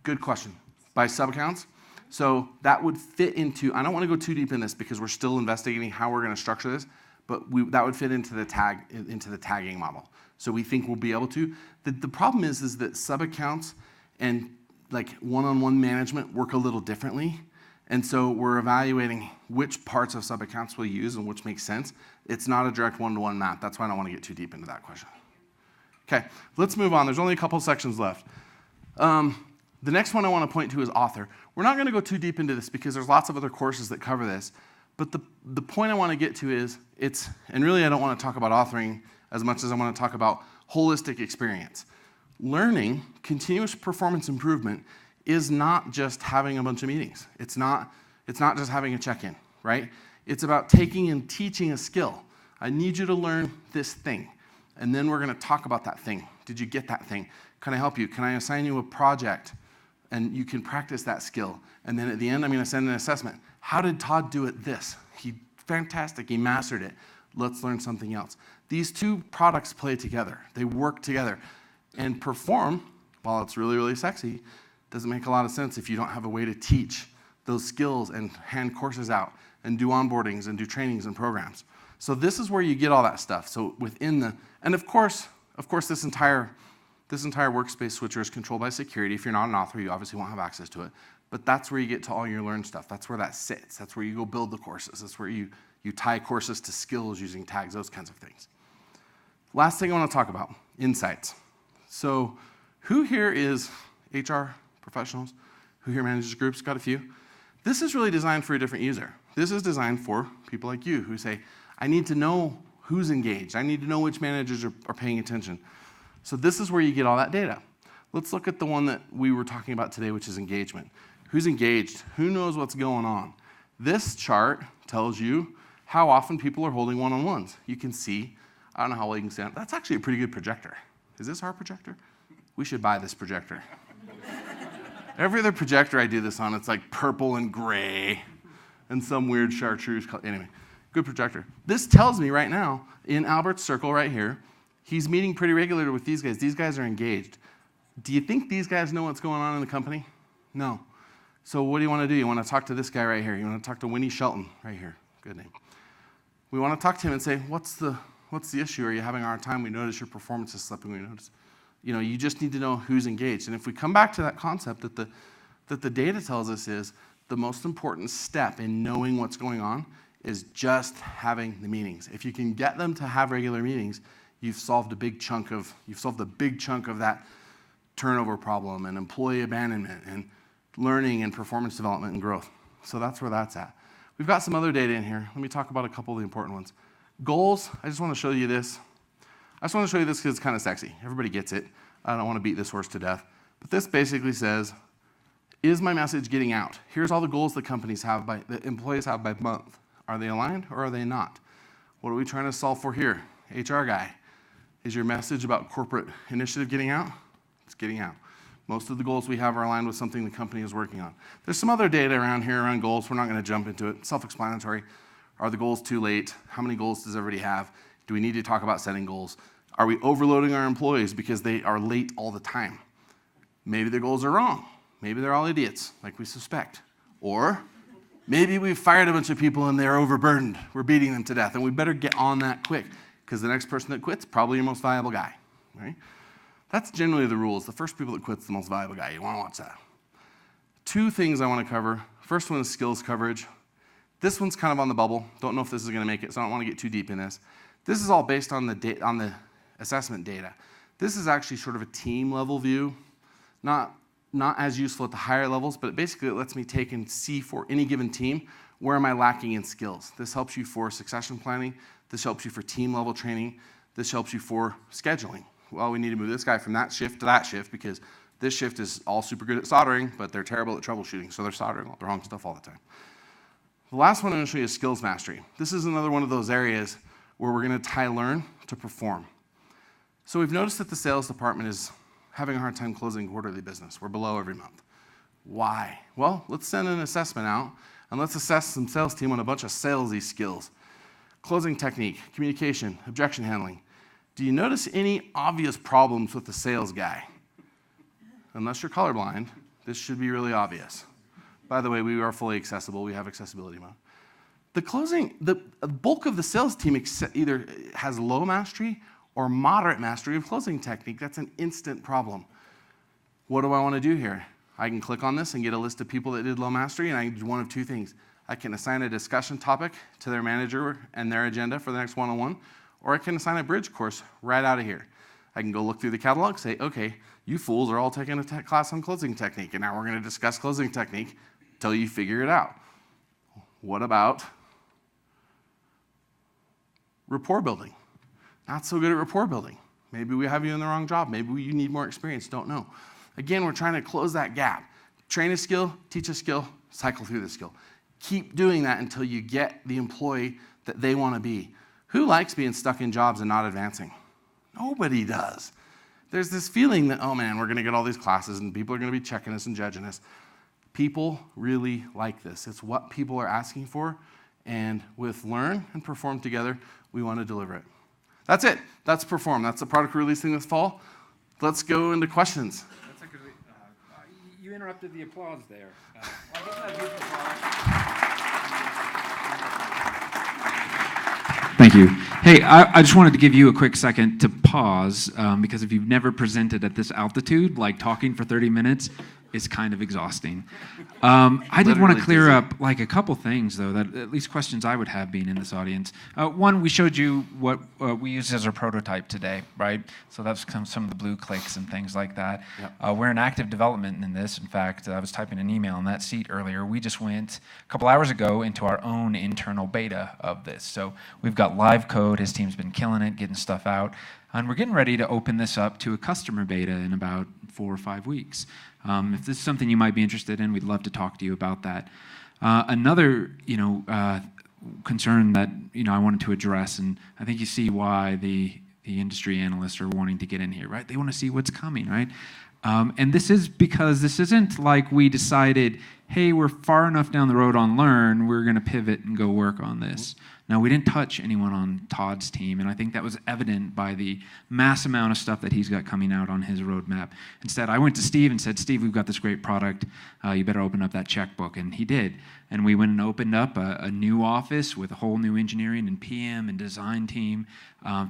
Good question. By sub-accounts? So that would fit into, I don't want to go too deep in this because we're still investigating how we're going to structure this, but that would fit into the tagging model. So we think we'll be able to. The problem is that sub-accounts and like one-on-one management work a little differently. And so we're evaluating which parts of sub-accounts we'll use and which makes sense. It's not a direct one-to-one map. That's why I don't want to get too deep into that question. Okay, let's move on. There's only a couple sections left. The next one I want to point to is author. We're not going to go too deep into this because there's lots of other courses that cover this. But the point I want to get to is and really I don't want to talk about authoring as much as I want to talk about holistic experience. Learning, continuous performance improvement, is not just having a bunch of meetings. It's not just having a check-in, right? It's about taking and teaching a skill. I need you to learn this thing. And then we're going to talk about that thing. Did you get that thing? Can I help you? Can I assign you a project? And you can practice that skill. And then at the end, I'm going to send an assessment. How did Todd do it this? Fantastic, he mastered it. Let's learn something else. These two products play together. They work together. And perform, while it's really, really sexy, doesn't make a lot of sense if you don't have a way to teach those skills and hand courses out and do onboardings and do trainings and programs. So this is where you get all that stuff. So within and of course, this entire workspace switcher is controlled by security. If you're not an author, you obviously won't have access to it. But that's where you get to all your learn stuff. That's where that sits. That's where you go build the courses. That's where you tie courses to skills using tags, those kinds of things. Last thing I want to talk about, insights. So who here is HR professionals? Who here manages groups? Got a few. This is really designed for a different user. This is designed for people like you who say, I need to know who's engaged. I need to know which managers are paying attention. So this is where you get all that data. Let's look at the one that we were talking about today, which is engagement. Who's engaged? Who knows what's going on? This chart tells you how often people are holding one-on-ones. You can see, I don't know how well you can see it. That's actually a pretty good projector. Is this our projector? We should buy this projector. Every other projector I do this on, it's like purple and gray and some weird chartreuse color. Anyway, good projector. This tells me right now, in Albert's circle right here, he's meeting pretty regularly with these guys. These guys are engaged. Do you think these guys know what's going on in the company? No. So what do you want to do? You want to talk to this guy right here. You want to talk to Winnie Shelton right here. Good name. We want to talk to him and say, what's the issue? Are you having a hard time? We notice your performance is slipping. We notice. You just need to know who's engaged. And if we come back to that concept that the data tells us is the most important step in knowing what's going on is just having the meetings. If you can get them to have regular meetings, you've solved a big chunk of that turnover problem and employee abandonment and learning and performance development and growth. So that's where that's at. We've got some other data in here. Let me talk about a couple of the important ones. Goals, I just want to show you this. I just want to show you this because it's kind of sexy. Everybody gets it. I don't want to beat this horse to death. But this basically says, is my message getting out? Here's all the goals the employees have by month. Are they aligned or are they not? What are we trying to solve for here? HR guy, is your message about corporate initiative getting out? It's getting out. Most of the goals we have are aligned with something the company is working on. There's some other data around here around goals. We're not going to jump into it. Self-explanatory. Are the goals too late? How many goals does everybody have? Do we need to talk about setting goals? Are we overloading our employees because they are late all the time? Maybe their goals are wrong. Maybe they're all idiots, like we suspect. Or maybe we've fired a bunch of people and they're overburdened. We're beating them to death, and we better get on that quick because the next person that quits, probably your most valuable guy, right? That's generally the rules. The first people that quit's the most valuable guy. You want to watch that. Two things I want to cover. First one is skills coverage. This one's kind of on the bubble. Don't know if this is going to make it, so I don't want to get too deep in this. This is all based on the assessment data. This is actually sort of a team level view, not as useful at the higher levels, but basically it lets me take and see for any given team, where am I lacking in skills? This helps you for succession planning. This helps you for team level training. This helps you for scheduling. Well, we need to move this guy from that shift to that shift because this shift is all super good at soldering, but they're terrible at troubleshooting, so they're soldering all the wrong stuff all the time. The last one I'm going to show you is skills mastery. This is another one of those areas where we're going to tie learn to perform. So we've noticed that the sales department is having a hard time closing quarterly business. We're below every month. Why? Well, let's send an assessment out and let's assess some sales team on a bunch of salesy skills. Closing technique, communication, objection handling. Do you notice any obvious problems with the sales guy? Unless you're colorblind, this should be really obvious. By the way, we are fully accessible. We have accessibility mode. The bulk of the sales team either has low mastery or moderate mastery of closing technique. That's an instant problem. What do I want to do here? I can click on this and get a list of people that did low mastery, and I can do one of two things. I can assign a discussion topic to their manager and their agenda for the next one-on-one, or I can assign a bridge course right out of here. I can go look through the catalog, say, okay, you fools are all taking a class on closing technique, and now we're going to discuss closing technique until you figure it out. What about rapport building? Not so good at rapport building. Maybe we have you in the wrong job. Maybe you need more experience. Don't know. Again, we're trying to close that gap. Train a skill, teach a skill, cycle through the skill. Keep doing that until you get the employee that they want to be. Who likes being stuck in jobs and not advancing? Nobody does. There's this feeling that, oh man, we're going to get all these classes and people are going to be checking us and judging us. People really like this. It's what people are asking for, and with Learn and Perform together, we want to deliver it. That's it. That's Perform. That's the product we're releasing this fall. Let's go into questions. That's actually, you interrupted the applause there. Well, this is a beautiful product. Thank you. Hey, I just wanted to give you a quick second to pause, because if you've never presented at this altitude, like talking for 30 minutes, is kind of exhausting. I did want to Literally clear dizzy. up like a couple things though, that at least questions I would have being in this audience. One, we showed you what we used as our prototype today, right? So that's some of the blue clicks and things like that. Yep. We're in active development in this. In fact, I was typing an email in that seat earlier. We just went a couple hours ago into our own internal beta of this. So we've got live code. His team's been killing it, getting stuff out. And we're getting ready to open this up to a customer beta in about 4 or 5 weeks. If this is something you might be interested in, we'd love to talk to you about that. Another, concern that I wanted to address, and I think you see why the industry analysts are wanting to get in here, right? They want to see what's coming, right? And this is because this isn't like we decided, hey, we're far enough down the road on Learn, we're going to pivot and go work on this. Now, we didn't touch anyone on Todd's team, and I think that was evident by the mass amount of stuff that he's got coming out on his roadmap. Instead, I went to Steve and said, Steve, we've got this great product. You better open up that checkbook. And he did. And we went and opened up a new office with a whole new engineering and PM and design team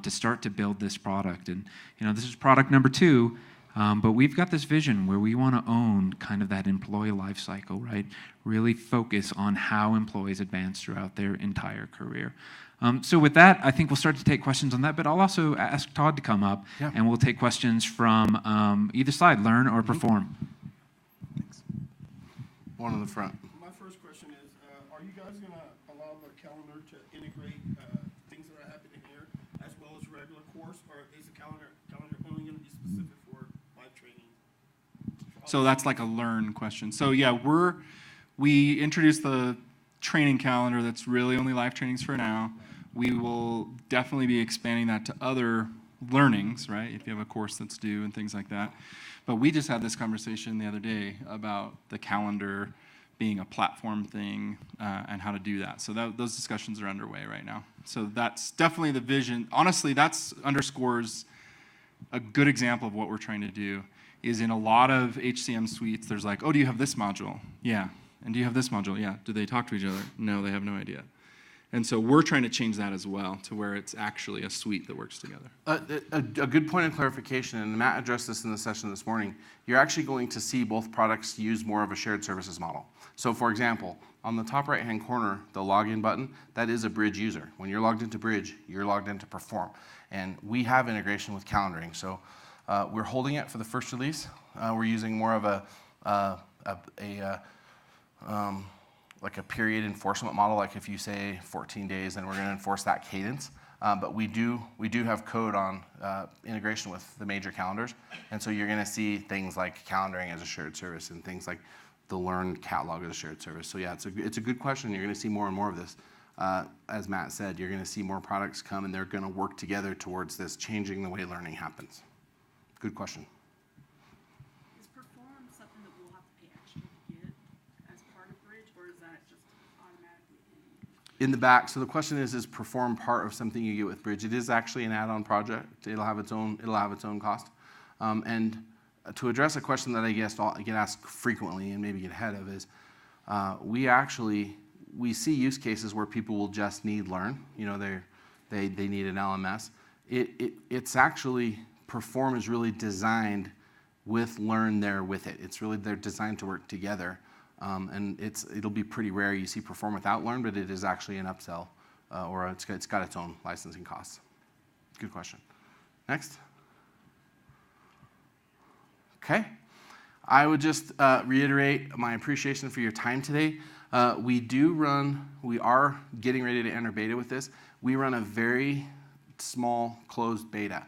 to start to build this product. And, this is product number 2. But we've got this vision where we want to own kind of that employee life cycle, right? Really focus on how employees advance throughout their entire career. So with that, I think we'll start to take questions on that, but I'll also ask Todd to come up, Yeah. and we'll take questions from either side, Learn or Perform. Thanks. One in the front. My first question is, are you guys going to allow the calendar to integrate things that are happening here as well as regular course, or is the calendar only going to be specific for live training? So that's like a Learn question. So yeah, we introduced the training calendar that's really only live trainings for now. We will definitely be expanding that to other learnings, right? If you have a course that's due and things like that. But we just had this conversation the other day about the calendar being a platform thing and how to do that. So those discussions are underway right now. So that's definitely the vision. Honestly, that's underscores a good example of what we're trying to do. Is in a lot of HCM suites, there's like, oh, do you have this module? Yeah. And do you have this module? Yeah. Do they talk to each other? No, they have no idea. And so we're trying to change that as well to where it's actually a suite that works together. A good point of clarification, and Matt addressed this in the session this morning, you're actually going to see both products use more of a shared services model. So for example, on the top right-hand corner, the login button, that is a Bridge user. When you're logged into Bridge, you're logged into Perform. And we have integration with calendaring. So we're holding it for the first release. We're using more of like a period enforcement model. Like if you say 14 days, then we're going to enforce that cadence. But we do have code on integration with the major calendars, and so you're going to see things like calendaring as a shared service and things like the Learn catalog as a shared service. So yeah, it's a good question. You're going to see more and more of this. As Matt said, you're going to see more products come, and they're going to work together towards this changing the way learning happens. Good question. Is Perform something that we'll have to pay extra to get as part of Bridge, or is that just automatically In the back, so the question is Perform part of something you get with Bridge? It is actually an add-on project. It'll have its own cost. And to address a question that I guess I get asked frequently and maybe get ahead of is, we see use cases where people will just need Learn. They need an LMS. It's actually, Perform is really designed with Learn there with it. They're designed to work together. And it'll be pretty rare you see Perform without Learn, but it is actually an upsell, or it's got its own licensing costs. Good question. Next. Okay. I would just reiterate my appreciation for your time today. We are getting ready to enter beta with this. We run a very small closed beta,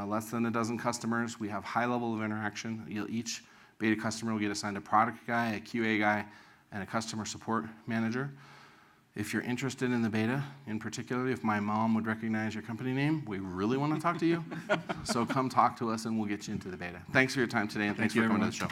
less than a dozen customers. We have high level of interaction. Each beta customer will get assigned a product guy, a QA guy, and a customer support manager. If you're interested in the beta, in particular, if my mom would recognize your company name, we really want to talk to you. So come talk to us and we'll get you into the beta. Thanks for your time today, and thanks for coming to the show.